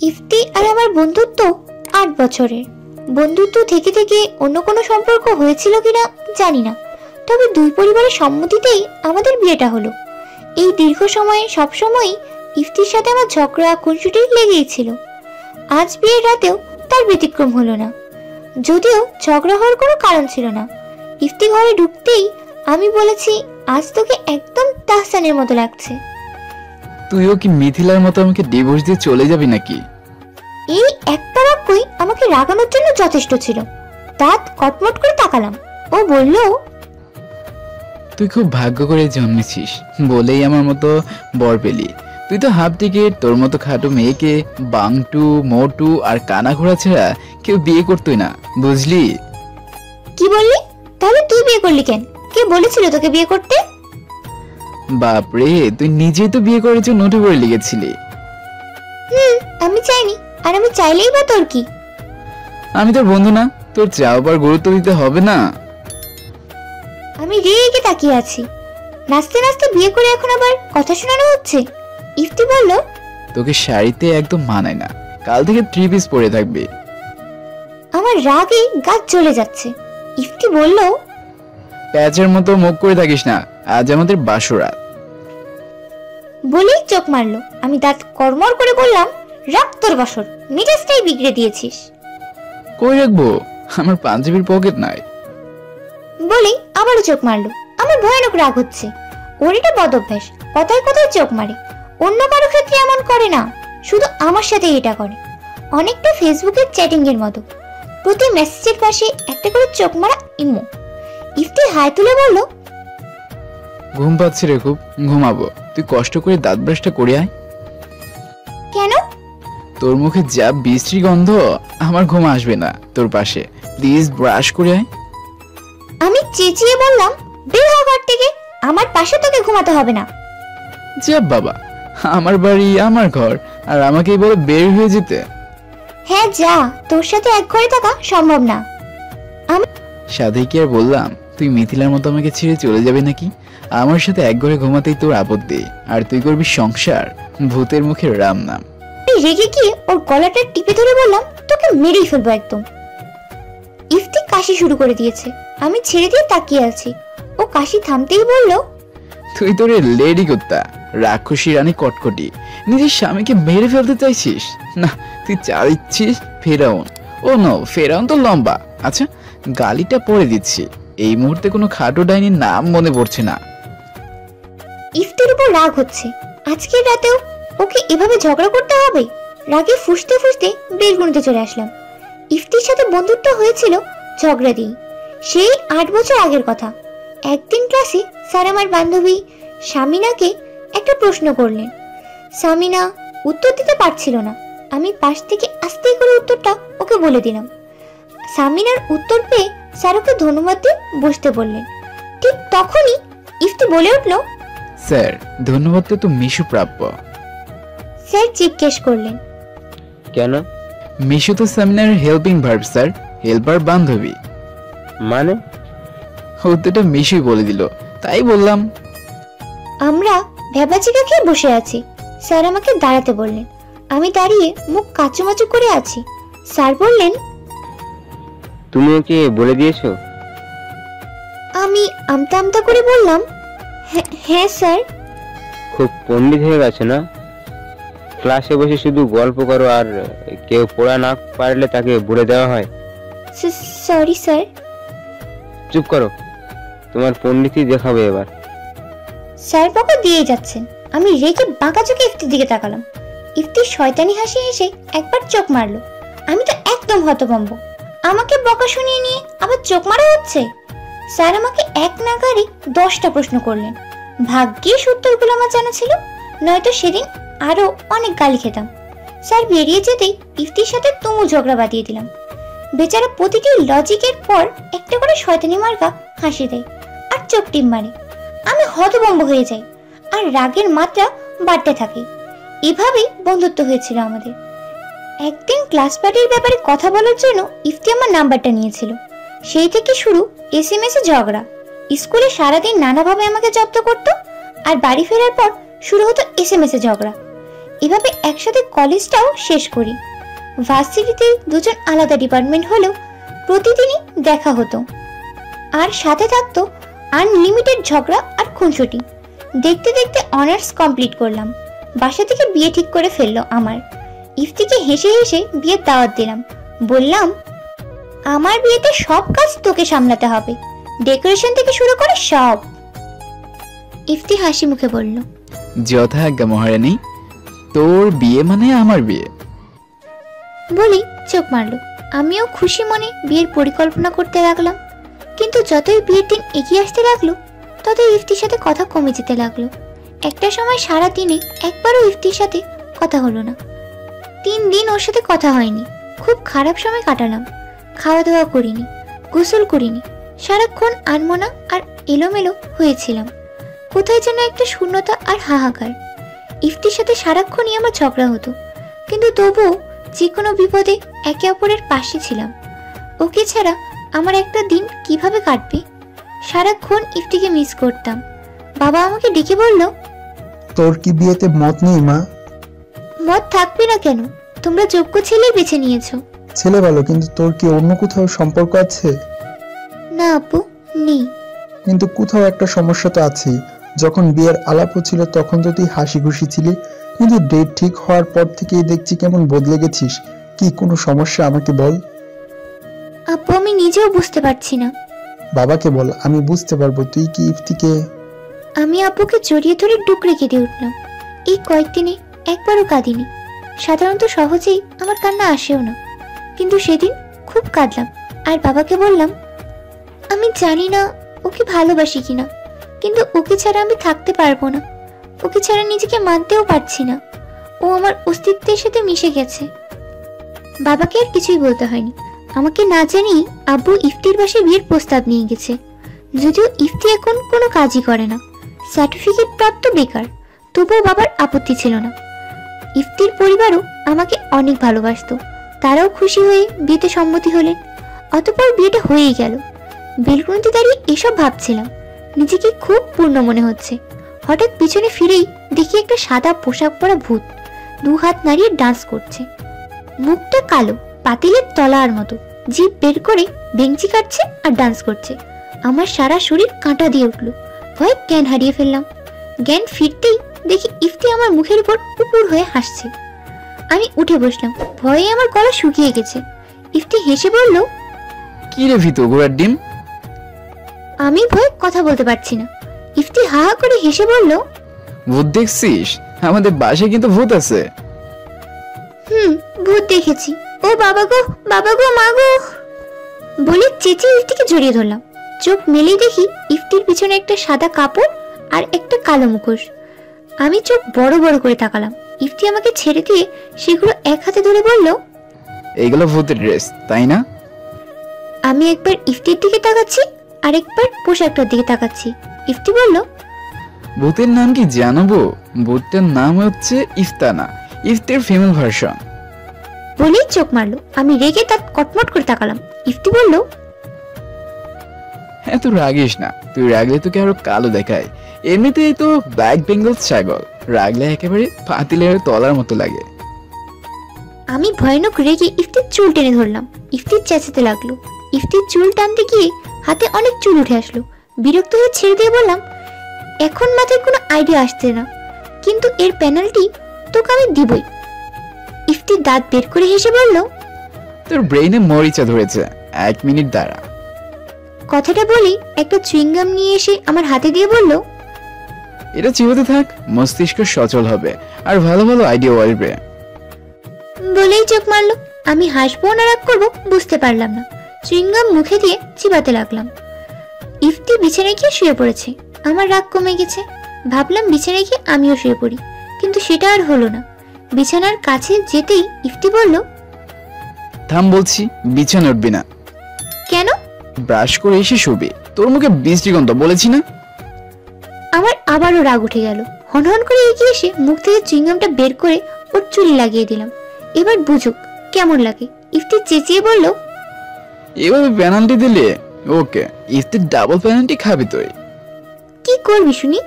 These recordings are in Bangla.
ইফতি আর আমার বন্ধুত্ব 8 বছরের। বন্ধুত্ব থেকে থেকে অন্য কোনো সম্পর্ক হয়েছিল কিনা জানি না, তবে দুই পরিবারের সম্মতিতেই আমাদের বিয়েটা হলো। এই দীর্ঘ সময়ে সবসময়ই ইফতির সাথে আমার ঝগড়া খুনসুটি লেগেই ছিল। আজ বিয়ের রাতেও তার ব্যতিক্রম হলো না, যদিও ঝগড়া হওয়ার কোনো কারণ ছিল না। ইফতি ঘরে ঢুকতেই আমি বলেছি, আজ তোকে একদম তাহসানের মতো লাগছে। তুইও কি মিথিলার মতো আমাকে ডিভোর্স দিয়ে চলে যাবি নাকি? এই একটা বাক্যই আমাকে রাগানোর জন্য যথেষ্ট ছিল। দাঁত কটমট করে তাকালাম। ও বলল, তুই খুব ভাগ্য করে জন্মেছিস বলেই আমার মতো বর পেলি। তুই তো হাফ টিকিট, তোর মতো খাটো মেয়েকে বাংটু মোটু আর কানা ঘোড়া ছাড়া কেউ বিয়ে করতোই না, বুঝলি? কি বললি? তাহলে তুই বিয়ে করলি কেন? কে বলেছিল তোকে বিয়ে করতে? বাপরে, তুই নিজেই তো বিয়ে করার জন্য নোটে করে লিখেছিলি। আমি চাইনি, আর আমি চাইলেই বা তোর কি? আমি তোর বন্ধু না, তোর চাওয়ার গুরুত্ব দিতে হবে না? আমি রেগে তাকিয়ে আছি। নাচতে নাচতে বিয়ে করে এখন আবার কথা শোনানো হচ্ছে। ইফতি বলল, তোকে শাড়িতে একদম মানায় না, কাল থেকে 3 পিস পরে থাকবে। আমার রাগে গা জ্বলে যাচ্ছে। ইফতি বলল, প্যাচের মতো মুখ করে থাকিস না, আজ আমাদের বাসরাত। বলেই চোখ মারলো। আমি দাঁত কড়মড় করে বললাম, রাখ তোর বাসর, মেজাজটাই বিগড়ে দিয়েছিস। কই রাখবো? আমার পাঞ্জাবির পকেট নাই। বলেই আবারও চোখ মারলো। আমার ভয়ানক রাগ হচ্ছে। ওর এটা বদ অভ্যাস, কথায় কথায় চোখ মারে। অন্য কারো ক্ষেত্রে এমন করে না, শুধু আমার সাথে এটা করে। অনেকটা ফেসবুকের চ্যাটিং এর মতো, প্রতি মেসেজের পাশে একটা করে চোখ মারা ইমো। ইফতি হাই তুলে বলল, ঘুম পাচ্ছে রে খুব, ঘুমাবো। তুই কষ্ট করে দাঁত ব্রাশটা করে আয়। কেন? তোর মুখে যা বিশ্রী গন্ধ, আমার ঘুম আসবে না তোর পাশে। প্লিজ ব্রাশ করে আয়। আমি চেঁচিয়ে বললাম, বের হ ঘর থেকে, আমার পাশে তোকে ঘুমাতে হবে না। যা বাবা, আমার বাড়ি আমার ঘর, আর আমাকেই বলে বের হয়ে যেতে। হ্যাঁ যা, তোর সাথে এক ঘরে থাকা সম্ভব না। সাথে কি আর বললাম তুই মিথিলার মতো আমাকে ছেড়ে চলে যাবে নাকি? আমার সাথে এক ঘরে ঘুমাতেই তোর আপত্তি, আর তুই করবি সংসার? ভূতের মুখে রাম নাম। রেগে গিয়ে ওর গলাটা টিপে ধরে বললাম, তোকে মেরেই ফেলবো একদম। ইফতি কাশি শুরু করে দিয়েছে। আমি ছেড়ে দিয়ে তাকিয়ে আছি। ও কাশি থামতেই বলল, তুই তোর লেডি কুত্তা, রাক্ষসী রানী কটকটি, নিজের স্বামীকে মেরে ফেলতে চাইছিস না? তুই চাইছিস ফেরাউন। ও নো, ফেরাউন তো লম্বা। আচ্ছা, গালিটা পরে দিচ্ছি। এই মুহূর্তে কোনো খাটো ডাইনির নাম মনে পড়ছে না। ইফতির উপর রাগ হচ্ছে। আজকের রাতেও ওকে এভাবে ঝগড়া করতে হবে? রাগে ফুঁসতে ফুঁসতে বেলকুনিতে চলে আসলাম। ইফতির সাথে বন্ধুত্ব হয়েছিল ঝগড়া দিয়ে। সেই 8 বছর আগের কথা। একদিন ক্লাসে স্যার আমার বান্ধবী সামিনাকে একটা প্রশ্ন করলেন। সামিনা উত্তর দিতে পারছিল না। আমি পাশ থেকে আস্তে করে উত্তরটা ওকে বলে দিলাম। সামিনার উত্তর পেয়ে স্যার ওকে ধন্যবাদ দিয়ে বসতে বললেন। ঠিক তখনই ইফতি বলে উঠল, স্যার ধন্যবাদটা তো মিশু প্রাপ্য। স্যার জিজ্ঞেস করলেন, কেন? মিশু তো সামিনার হেল্পিং ভার্ব স্যার, হেল্পার বান্ধবী। মানে? উত্তরটা মিশুই বলে দিল, তাই বললাম। আমরা ভেবাচিকা খেয়ে বসে আছি। স্যার আমাকে দাঁড়াতে বললেন। আমি দাঁড়িয়ে মুখ কাচুমাচু করে আছি। স্যার বললেন, তুমি ওকে বলে দিয়েছো? আমি আমতা আমতা করে বললাম, হ্যাঁ স্যার। খুব পণ্ডিত হয়ে গেছে না? ক্লাসে বসে শুধু গল্প করো, আর কেউ পড়া না পারলে তাকে বলে দেওয়া হয়। Sorry sir. চুপ করো, তোমার পণ্ডিতই দেখাবে এবার। স্যার বকা দিয়ে যাচ্ছেন। আমি রেগে বাঁকা চোখে ইফতির দিকে তাকালাম। ইফতি শয়তানি হাসি হেসে একবার চোখ মারলো। আমি তো একদম হতভম্ব। আমাকে বকা শুনিয়ে নিয়ে আবার চোখ মারা হচ্ছে। স্যার আমাকে এক নাগাড়ে 10টা প্রশ্ন করলেন। ভাগ্যিস উত্তরগুলো আমার জানা ছিল, নয়তো সেদিন আরো অনেক গালি খেতাম। স্যার বেরিয়ে যেতেই ইফতির সাথে তুমু ঝগড়া বাঁধিয়ে দিলাম। বেচারা প্রতিটি লজিকের পর একটা করে শয়তানি মার্কা হাসি দেয় আর চোখ টিপ মারে। আমি হতভম্ব হয়ে যাই আর রাগের মাত্রা বাড়তে থাকে। এভাবেই বন্ধুত্ব হয়েছিল আমাদের। একদিন ক্লাস পার্টির ব্যাপারে কথা বলার জন্য ইফতি আমার নাম্বারটা নিয়েছিল। সেই থেকে শুরু SMS এ ঝগড়া। স্কুলে সারাদিন নানাভাবে আমাকে জব্দ করতো, আর বাড়ি ফেরার পর শুরু হতো SMS এ ঝগড়া। এভাবে একসাথে কলেজটাও শেষ করি। ভার্সিটিতে দুজন আলাদা ডিপার্টমেন্ট হলেও প্রতিদিনই দেখা হতো, আর সাথে থাকতো আনলিমিটেড ঝগড়া আর খুনসুটি। দেখতে দেখতে অনার্স কমপ্লিট করলাম। বাসা থেকে বিয়ে ঠিক করে ফেললো আমার। ইফতিকে হেসে হেসে বিয়ের দাওয়াত দিলাম। বললাম, আমার বিয়েতে সব কাজ তোকে সামলাতে হবে, ডেকোরেশন থেকে শুরু করে সব। ইফতি হাসি মুখে বলল, যথাজ্ঞা মহারানী, তোর বিয়ে মানে আমার বিয়ে। বলি চোখ মারলো। আমিও খুশি মনে বিয়ের পরিকল্পনা করতে লাগলাম। কিন্তু যতই বিয়ের দিন এগিয়ে আসতে লাগলো, ততই ইফতির সাথে কথা কমে যেতে লাগলো। একটা সময় সারা দিনে একবারও ইফতির সাথে কথা হলো না। 3 দিন ওর সাথে কথা হয়নি। খুব খারাপ সময় কাটালাম। খাওয়া দাওয়া করিনি, গোসল করিনি, সারাক্ষণ আনমনা আর এলোমেলো হয়েছিলাম। কোথায় যেন একটা শূন্যতা আর হাহাকার। ইফতির সাথে সারাক্ষণই আমার ঝগড়া হতো, কিন্তু তবুও যে কোনো বিপদে একে অপরের পাশে ছিলাম। ওকে ছাড়া আমার একটা দিন কিভাবে কাটবে? সারাক্ষণ ইফতিকে মিস করতাম। বাবা আমাকে ডেকে বলল, তোর কি বিয়েতে মত নেই মা? মত থাকবে না কেন? তোমরা যোগ্য ছেলেই বেছে নিয়েছো। ছেলে ভালো, কিন্তু তোর কি অন্য কোথাও সম্পর্ক আছে? না আপু, নেই। কিন্তু কোথাও একটা সমস্যা তো আছে। যখন বিয়ের আলাপ হচ্ছিল তখন তো তুই হাসি খুশি ছিলি, কিন্তু ডেট ঠিক হওয়ার পর থেকেই দেখছি কেমন বদলে গেছিস। কি কোনো সমস্যা আমাকে বল। আপু, আমি নিজেও বুঝতে পারছি না। বাবাকে বল, আমি বুঝতে পারবো। তুই কি ইফতিকে? আমি আপুকে জড়িয়ে ধরে ডুকরে কেঁদে উঠলাম। এই কয়েকদিনে একবারও কাঁদিনি। সাধারণত সহজেই আমার কান্না আসেও না, কিন্তু সেদিন খুব কাঁদলাম। আর বাবাকে বললাম, আমি জানি না ওকে ভালোবাসি কিনা, কিন্তু ওকে ছাড়া আমি থাকতে পারবো না। ওকে ছাড়া নিজেকে মানতেও পারছি না। ও আমার অস্তিত্বের সাথে মিশে গেছে। বাবাকে আর কিছুই বলতে হয়নি। আমাকে না জানিয়ে আব্বু ইফতির বাসায় বিয়ের প্রস্তাব নিয়ে গেছে। যদিও ইফতি এখন কোনো কাজই করে না, সার্টিফিকেট প্রাপ্ত বেকার, তবুও বাবার আপত্তি ছিল না। ইফতির পরিবারও আমাকে অনেক ভালোবাসতো। তারাও খুশি হয়ে বিয়েতে সম্মতি হলেন। অতঃপর বিয়েটা হয়েই গেল। বেলকুনিতে দাঁড়িয়ে এসব ভাবছিলাম। নিজেকে খুব পূর্ণ মনে হচ্ছে। হঠাৎ পিছনে ফিরেই দেখি একটা সাদা পোশাক পরা ভূত 2 হাত নাড়িয়ে ডান্স করছে। মুখটা কালো, পাতিলের তলার মতো, জিভ বের করে বেঞ্চি কাটছে আর ডান্স করছে। আমার সারা শরীর কাঁটা দিয়ে উঠল। ভয়ে জ্ঞান হারিয়ে ফেললাম। জ্ঞান ফিরতেই দেখি ইফতি আমার মুখের উপর উপুর হয়ে হাসছে। আমি উঠে বসলাম। ভয়ে আমার গলা শুকিয়ে গেছে। ইফতি হেসে বলল, কি রে ভিতু ঘোড়ার ডিম? আমি ভয়ে কথা বলতে পারছি না। ইফতি হা হা করে হেসে বলল, ভূত দেখছিস? আমাদের বাসায় কিন্তু ভূত আছে। ভূত দেখেছি। ও বাবা গো, বাবা গো, মা গো বলে চেঁচিয়ে ইফতিকে জড়িয়ে ধরলাম। চোখ মেলেই দেখি ইফতির পিছনে একটা সাদা কাপড় আর একটা কালো মুখোশ। আমি চোখ বড় বড় করে তাকালাম। ইফতি আমাকে ছেড়ে দিয়ে সেগুলো এক হাতে ধরে বলল, এইগুলো ভূতের ড্রেস, তাই না? আমি একবার ইফতির দিকে তাকাচ্ছি, আর একবার পোশাকটার দিকে তাকাচ্ছি। ইফতি বলল, ভূতের নাম কি জানাবো? ভূতটার নাম হচ্ছে ইফতানা, ইফতির ফিমেল ভার্সন। বলেই চোখ মারলো। আমি রেগে তার কটমট করে তাকালাম। ইফতি বলল, হ্যাঁ, তুই রাগিস না। তুই রাগলে তোকে আরো কালো দেখায়। এমনিতেই তো ব্ল্যাক বেঙ্গল ছাগল, রাগলে একেবারে পাতিলের তলার মতো লাগে। আমি ভয়ানক রেগে ইফতির চুল টেনে ধরলাম। ইফতির চেঁচাতে লাগলো। ইফতির চুল টানতে গিয়ে হাতে অনেক চুল উঠে আসলো। বিরক্ত হয়ে ছেড়ে দিয়ে বললাম, এখন মাথায় কোনো আইডিয়া আসছে না, কিন্তু এর পেনাল্টি তোকে আমি দিবই। ইফতির দাঁত বের করে হেসে বলল, তোর ব্রেইনে মরিচা ধরেছে, 1 মিনিট দাঁড়া। কথাটা বলি একটা চুইংগাম নিয়ে এসে আমার হাতে দিয়ে বলল, এটা চিবোতে থাক, মস্তিষ্ক সচল হবে আর ভালো ভালো আইডিয়া আসবে। বলেই চোখ মারলো। আমি হাসবো না রাগ করবো বুঝতে পারলাম না। চুইংগাম মুখে দিয়ে চিবাতে লাগলাম। ইফতি বিছানায় গিয়ে শুয়ে পড়েছে। আমার রাগ কমে গেছে। ভাবলাম বিছানায় গিয়ে আমিও শুয়ে পড়ি, কিন্তু সেটা আর হলো না। বিছানার কাছে যেতেই ইফতি বলল, থাম বলছি, বিছানা উঠবি না। কেন? ব্রাশ করে এসে শুবি। তোর মুখে বৃষ্টিগন্ধ, বলেছি না? আমার আবারও রাগ উঠে গেল। হনহন করে এগিয়ে এসে মুখ থেকে চুইংগামটা বের করে ওর চুলে লাগিয়ে দিলাম। এবার বুঝুক কেমন লাগে। ইফতি চেঁচিয়ে বলল, এভাবে পেনাল্টি দিলে ওকে, ইফতির ডাবল পেনাল্টি খাবি তুই। কি করবি শুনি?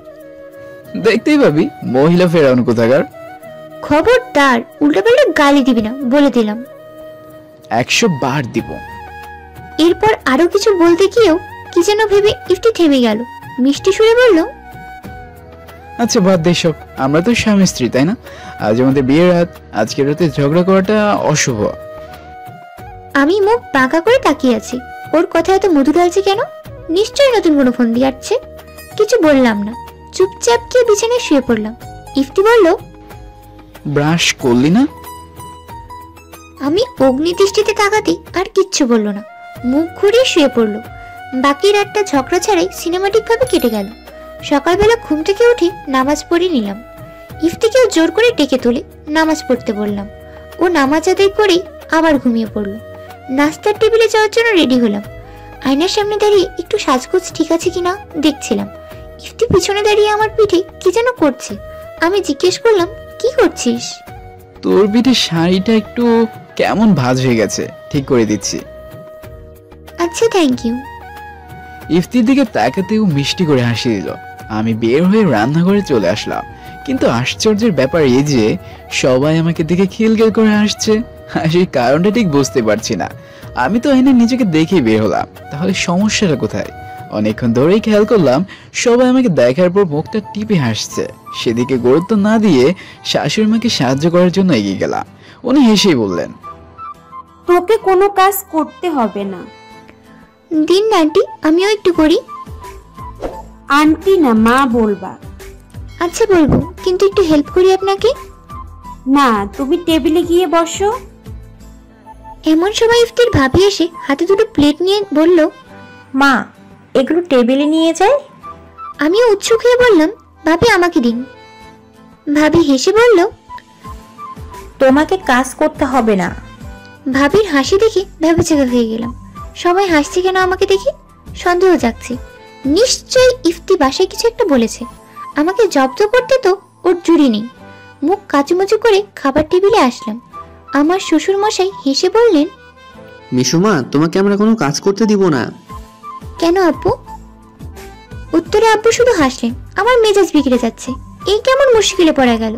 দেখতেই পাবি, মহিলা ফেরাউন কোথাকার। খবরদার উল্টাপাল্টা গালি দিবি না, বলে দিলাম। 100 বার দিব। এরপর আরো কিছু বলতে গিয়েও কি যেন ভেবে ইফতি থেমে গেল। মিষ্টি সুরে বলল, আচ্ছা বাদ দে সব, আমরা তো স্বামী স্ত্রী তাই না? আজ আমাদের বিয়ের রাত, আজকের রাতে ঝগড়া করাটা অশুভ। আমি মুখ বাঁকা করে তাকিয়ে আছি। ওর কথা এত মধুর লাগছে কেন? নিশ্চয়ই নতুন কোনো ফোন দিয়ে আসছে। কিছু বললাম না, চুপচাপ গিয়ে বিছানায় শুয়ে পড়লাম। ইফতি বলল, ব্রাশ করলি না? আমি অগ্নি দৃষ্টিতে তাকাতে আর কিচ্ছু বলল না, মুখ ঘুরিয়ে শুয়ে পড়ল। বাকি রাতটা ঝগড়া ছাড়াই সিনেমাটিক ভাবে কেটে গেল। সকালবেলা ঘুম থেকে উঠে নামাজ পড়ে নিলাম। ইফতিকেও জোর করে ডেকে তুলে নামাজ পড়তে বললাম। ও নামাজ আদায় করেই আবার ঘুমিয়ে পড়ল। নাস্তার টেবিলে যাওয়ার জন্য রেডি হলাম। আয়নার সামনে দাঁড়িয়ে একটু সাজগোজ ঠিক আছে কিনা দেখছিলাম। ইফতি পিছনে দাঁড়িয়ে আমার পিঠে কি যেন করছে। আমি জিজ্ঞেস করলাম, কি করছিস? তোর পিঠে শাড়িটা একটু কেমন ভাঁজ হয়ে গেছে, ঠিক করে দিচ্ছি। আচ্ছা, থ্যাংক ইউ। ইফতির দিকে তাকাতেও মিষ্টি করে হাসি দিল। আমি বের হয়ে রান্নাঘরে চলে আসলাম। কিন্তু আশ্চর্যের ব্যাপার এই যে সবাই আমাকে দেখে খিলখিল করে হাসছে। হাসির কারণটা ঠিক বুঝতে পারছি না। আমি তো আয়নায় নিজেকে দেখেই বের হলাম, তাহলে সমস্যাটা কোথায়? অনেকক্ষণ ধরেই খেয়াল করলাম সবাই আমাকে দেখার পর মুখটা টিপে হাসছে। সেদিকে গুরুত্ব না দিয়ে শাশুড়ি মাকে সাহায্য করার জন্য এগিয়ে গেলাম। উনি হেসেই বললেন, তোকে কোনো কাজ করতে হবে না। দিন না আন্টি, আমিও একটু করি। আন্টি না, মা বলবা। আচ্ছা বলবো, কিন্তু একটু হেল্প করি আপনাকে। না, তুমি টেবিলে গিয়ে বসো। এমন সময় ইফতির ভাবি এসে হাতে দুটো প্লেট নিয়ে বলল, মা, এগুলো টেবিলে নিয়ে যাই। আমিও উৎসুক হয়ে বললাম, ভাবি আমাকে দিন। ভাবি হেসে বলল, তোমাকে কাজ করতে হবে না। ভাবির হাসি দেখে ভেবেচাকা হয়ে গেলাম। সবাই হাসছে কেন আমাকে দেখে? সন্দেহ জাগছে। নিশ্চয়ই ইফতি বাসায় কিছু একটা বলেছে। আমাকে জব্দ করতে তো ওর জুড়ি নেই। মুখ কাচুমাচু করে খাবার টেবিলে আসলাম। আমার শ্বশুর মশাই হেসে বললেন, মিশুমা, তোমাকে আমরা কোনো কাজ করতে দিব না। কেন আব্বু? উত্তরে আব্বু শুধু হাসলেন। আমার মেজাজ বিগড়ে যাচ্ছে। এই কেমন মুশকিলে পড়া গেল।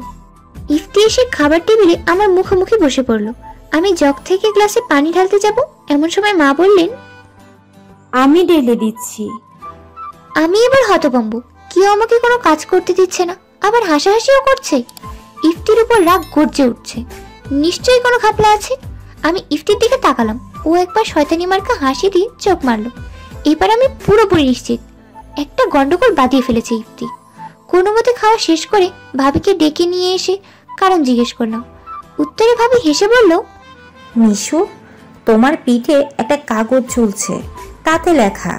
ইফতি এসে খাবার টেবিলে আমার মুখোমুখি বসে পড়লো। আমি জগ থেকে গ্লাসে পানি ঢালতে যাব, এমন সময় মা বললেন, আমি ঢেলে দিচ্ছি। আমি এবার হতভম্ব। কেউ আমাকে কোনো কাজ করতে দিচ্ছে না, আবার হাসাহাসিও করছে। ইফতির উপর রাগ গর্জে উঠছে। নিশ্চয়ই কোনো ঘাপলা আছে। আমি ইফতির দিকে তাকালাম। ও একবার শয়তানি মার্কা হাসি দিয়ে চোখ মারলো। এবার আমি পুরোপুরি নিশ্চিত একটা গন্ডগোল বাঁধিয়ে ফেলেছে ইফতি। কোনো মতে খাওয়া শেষ করে ভাবিকে ডেকে নিয়ে এসে কারণ জিজ্ঞেস করলাম। উত্তরে ভাবি হেসে বলল, মিশু, তোমার পিঠে একটা কাগজ ঝুলছে, তাতে লেখা,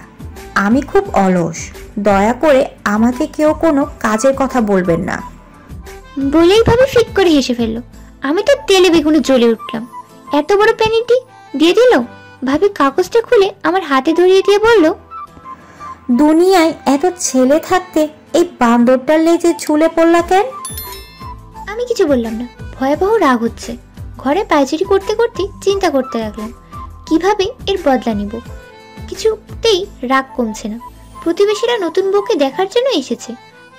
আমি খুব অলস, দয়া করে আমাকে কেউ কোনো কাজের কথা বলবেন না। বলেই ভাবি ফিক করে হেসে ফেললো। আমি তো তেলে বেগুনে জ্বলে উঠলাম। এত বড় প্যানিটি দিয়ে দিল। ভাবি কাগজটা খুলে আমার হাতে ধরিয়ে দিয়ে বলল, দুনিয়ায় এত ছেলে থাকতে এই বান্দরটার লেজে ঝুলে পড়লা কেন? আমি কিছু বললাম না। ভয়াবহ রাগ হচ্ছে। ঘরে পায়চারি করতে করতে চিন্তা করতে লাগলাম কিভাবে এর বদলা নিব। কিছুতেই রাগ কমছে না। প্রতিবেশীরা নতুন বউকে দেখার জন্য এসেছে।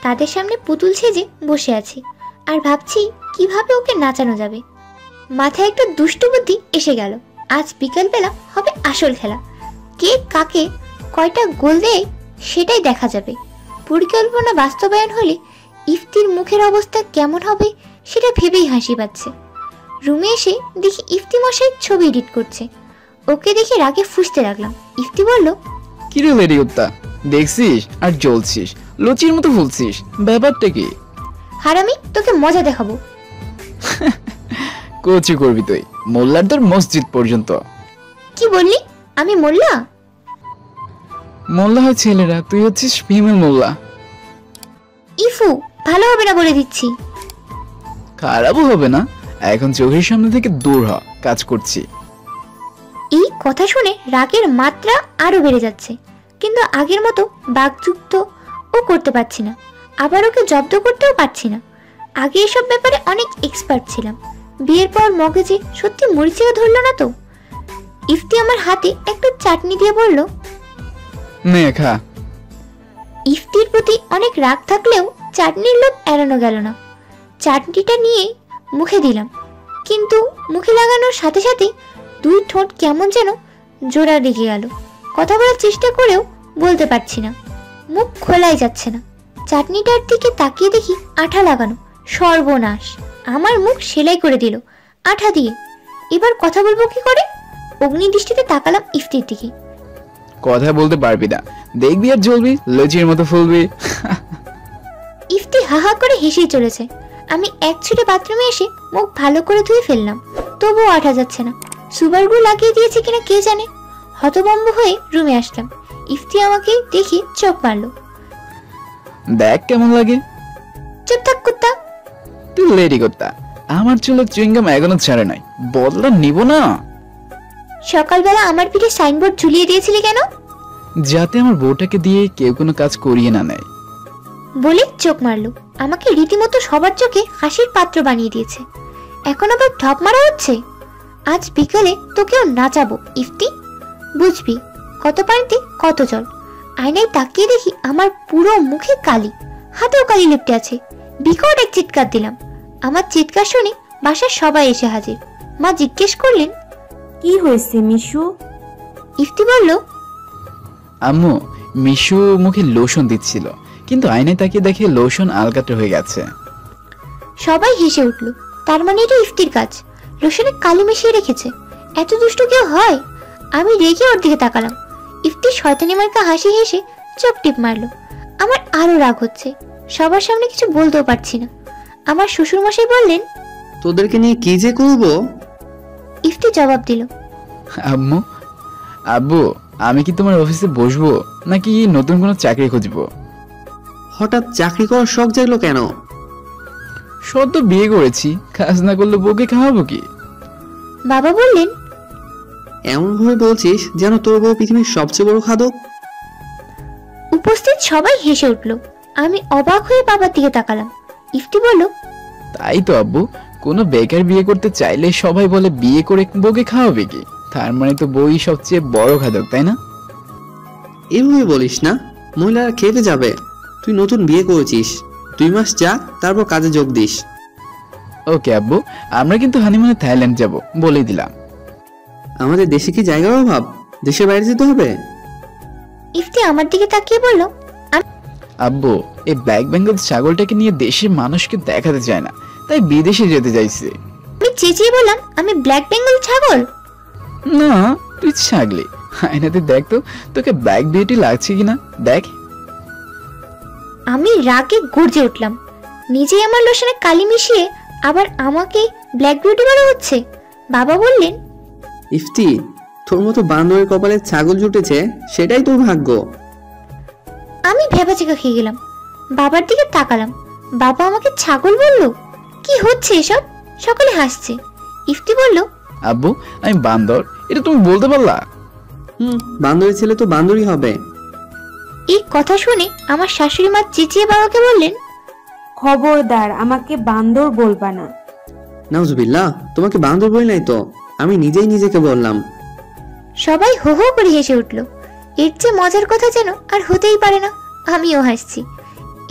তাদের সামনে পুতুল সেজে বসে আছি আর ভাবছি কিভাবে ওকে নাচানো যাবে। মাথায় একটা দুষ্টু বুদ্ধি এসে গেল। আজ বিকালবেলা হবে আসল খেলা। কে কাকে কয়টা গোল দেয় সেটাই দেখা যাবে। পরিকল্পনা বাস্তবায়ন হলে ইফতির মুখের অবস্থা কেমন হবে সেটা ভেবেই হাসি পাচ্ছে। রুমে এসে দেখি ইফতি মশাই ছবি এডিট করছে। ওকে দেখে রাগে ফুঁসতে লাগলাম। ইফতি বলল, কিরে লেডি কুত্তা, দেখছিস আর জ্বলছিস, লুচির মতো ফুলছিস, ব্যাপারটা কি? হারামি, তোকে মজা দেখাবো। কোচি করবি তুই, মোল্লার তোর মসজিদ পর্যন্ত। কি বললি? আমি মোল্লা? মোল্লা হয় ছেলেরা, তুই হচ্ছিস ফিমেল মোল্লা। ইফু, ভালো হবে না বলে দিচ্ছি। খারাপও হবে না, এখন চোখের সামনে থেকে দূর হ, কাজ করছি। এই কথা শুনে রাগের মাত্রা আরো বেড়ে যাচ্ছে। কিন্তু আগের মতো বাকযুক্ত ও করতে পারছি না, আবার ওকে জব্দ করতেও পারছি না। আগে এসব ব্যাপারে অনেক এক্সপার্ট ছিলাম। বিয়ের পর মগজে সত্যি মরিচিকা ধরল না তো? ইফতি আমার হাতে একটু চাটনি দিয়ে বলল, নে খা। ইফতির প্রতি অনেক রাগ থাকলেও চাটনির লোভ এড়ানো গেল না। চাটনিটা নিয়ে মুখে দিলাম, কিন্তু মুখে লাগানোর সাথে সাথে দুই ঠোঁট কেমন যেন জোড়া লেগে গেল। কথা বলার চেষ্টা করেও বলতে পারছি না, মুখ খোলাই যাচ্ছে না। চাটনিটার দিকে তাকিয়ে দেখি আঠা লাগানো। সর্বনাশ, আমার মুখ সেলাই করে দিল আঠা দিয়ে। এবার কথা বলবো কি করে? অগ্নিদৃষ্টিতে তাকালাম ইফতির দিকে। কথা বলতে পারবি না, দেখবি আর জ্বলবি, লুচির মতো ফুলবি। ইফতি হাহা করে হেসেই চলেছে। আমি এক ছুটে বাথরুমে এসে মুখ ভালো করে ধুয়ে ফেললাম, তবুও আঠা যাচ্ছে না। সুপারগ্লু লাগিয়ে দিয়েছে কিনা কে জানে। হতভম্ব হয়ে রুমে আসলাম। ইফতি আমাকে দেখে চোখ মারলো। দেখ কেমন লাগে। চুপ থাক কুত্তা। তুই লেডি কুত্তা, আমার চুলে চুইংগাম এখনো ছাড়ে নাই, বদলা নিব না। সকালবেলা আমার পিঠে সাইনবোর্ড ঝুলিয়ে দিয়েছিলি কেন? যাতে আমার বউটাকে দিয়ে কেউ কোনো কাজ করিয়ে না নেয়। বলে চোখ মারলো। আমাকে রীতিমতো সবার চোখে হাসির পাত্র বানিয়ে দিয়েছে। এখন আবার ঢপ মারা হচ্ছে। আজ বিকালে তোকেও নাচাবো ইফতি, বুঝবি কত পানিতে কত জল। আয়নায় তাকিয়ে দেখি আমার পুরো মুখে কালি, হাতেও কালি লেপটে আছে। বিকট এক চিৎকার দিলাম। আমার চিৎকার শুনে বাসার সবাই এসে হাজির। মা জিজ্ঞেস করলেন, কি হয়েছে মিশু? ইফতি বলল, আম্মু, মিশু মুখে লোশন দিচ্ছিল, কিন্তু আয়নায় তাকিয়ে দেখে লোশন আলগাতে হয়ে গেছে। সবাই হেসে উঠল। তার মানে এটা ইফতির কাজ, লোশনে কালি মিশিয়ে রেখেছে। এত দুষ্টু কেউ হয়? আমি রেগে ওর দিকে তাকালাম। ইফতি শয়তানি মার্কা হাসি হেসে চোখ টিপ মারলো। আমার আরো রাগ হচ্ছে, সবার সামনে কিছু বলতেও পারছি না। আমার শ্বশুর মশাই বললেন, তোদেরকে নিয়ে কি যে করবো। ইফতি জবাব দিল, আম্মু, আব্বু, আমি কি তোমার অফিসে বসবো নাকি নতুন কোনো চাকরি খুঁজবো? হঠাৎ চাকরি করার শখ জাগলো কেন? সদ্য বিয়ে করেছি, কাজ না করলে বউকে খাওয়াবো কি? বাবা বললেন, এমন ভাবে বলছিস যেন তোর বউ পৃথিবীর সবচেয়ে বড় খাদক। উপস্থিত সবাই হেসে উঠল। আমি অবাক হয়ে বাবার দিকে তাকালাম। ইফতি বলল, তাই তো আব্বু, কোনো বেকার বিয়ে করতে চাইলে সবাই বলে বিয়ে করে বউকে খাওয়াবে কি। তার মানে তো বউই সবচেয়ে বড় খাদক, তাই না? এভাবে বলিস না, মহিলারা খেপে যাবে। তুই নতুন বিয়ে করেছিস, 2 মাস যা, তারপর কাজে যোগ দিস। ওকে আব্বু, আমরা কিন্তু হানিমুনে থাইল্যান্ড যাব, বলেই দিলাম। আমাদের দেশে কি জায়গার অভাব? দেশের বাইরে যেতে হবে? ইফতি আমার দিকে তাকিয়ে বলল, আব্বু, এই ব্ল্যাক বেঙ্গল ছাগলটাকে নিয়ে দেশের মানুষকে দেখাতে চায় না, তাই বিদেশে যেতে চাইছে। আমি চেঁচিয়ে বললাম, আমি ব্ল্যাক বেঙ্গল ছাগল? না, তুই ছাগলি। আয়নাতে দেখ তো তোকে ব্ল্যাক বিউটি লাগছে কিনা, দেখ। আমি রাগে গর্জে উঠলাম। নিজেই আমার লোশনে কালি মিশিয়ে আবার আমাকে ব্ল্যাক বিউটি বলা হচ্ছে। বাবা বললেন, ইফতি, তোর মতো বান্দরের কপালে ছাগল জুটেছে, সেটাই তোর ভাগ্য। আমি ভেবাচেকা খেয়ে গেলাম। বাবার দিকে তাকালাম। বাবা আমাকে ছাগল বলল? কি হচ্ছে এসব? সকলে হাসছে। ইফতি বলল, আব্বু, আমি বান্দর, এটা তুমি বলতে পারলা? বান্দরের ছেলে তো বান্দরই হবে। এই কথা শুনে আমার শাশুড়ি মা চেঁচিয়ে বাবাকে বললেন, খবরদার, আমাকে বান্দর বলবা না। নাউজুবিল্লাহ, তোমাকে বান্দর বলি নাই তো, আমি নিজেই নিজেকে বললাম। সবাই হো হো করে হেসে উঠল। এর চেয়ে মজার কথা যেন আর হতেই পারে না। আমিও হাসছি।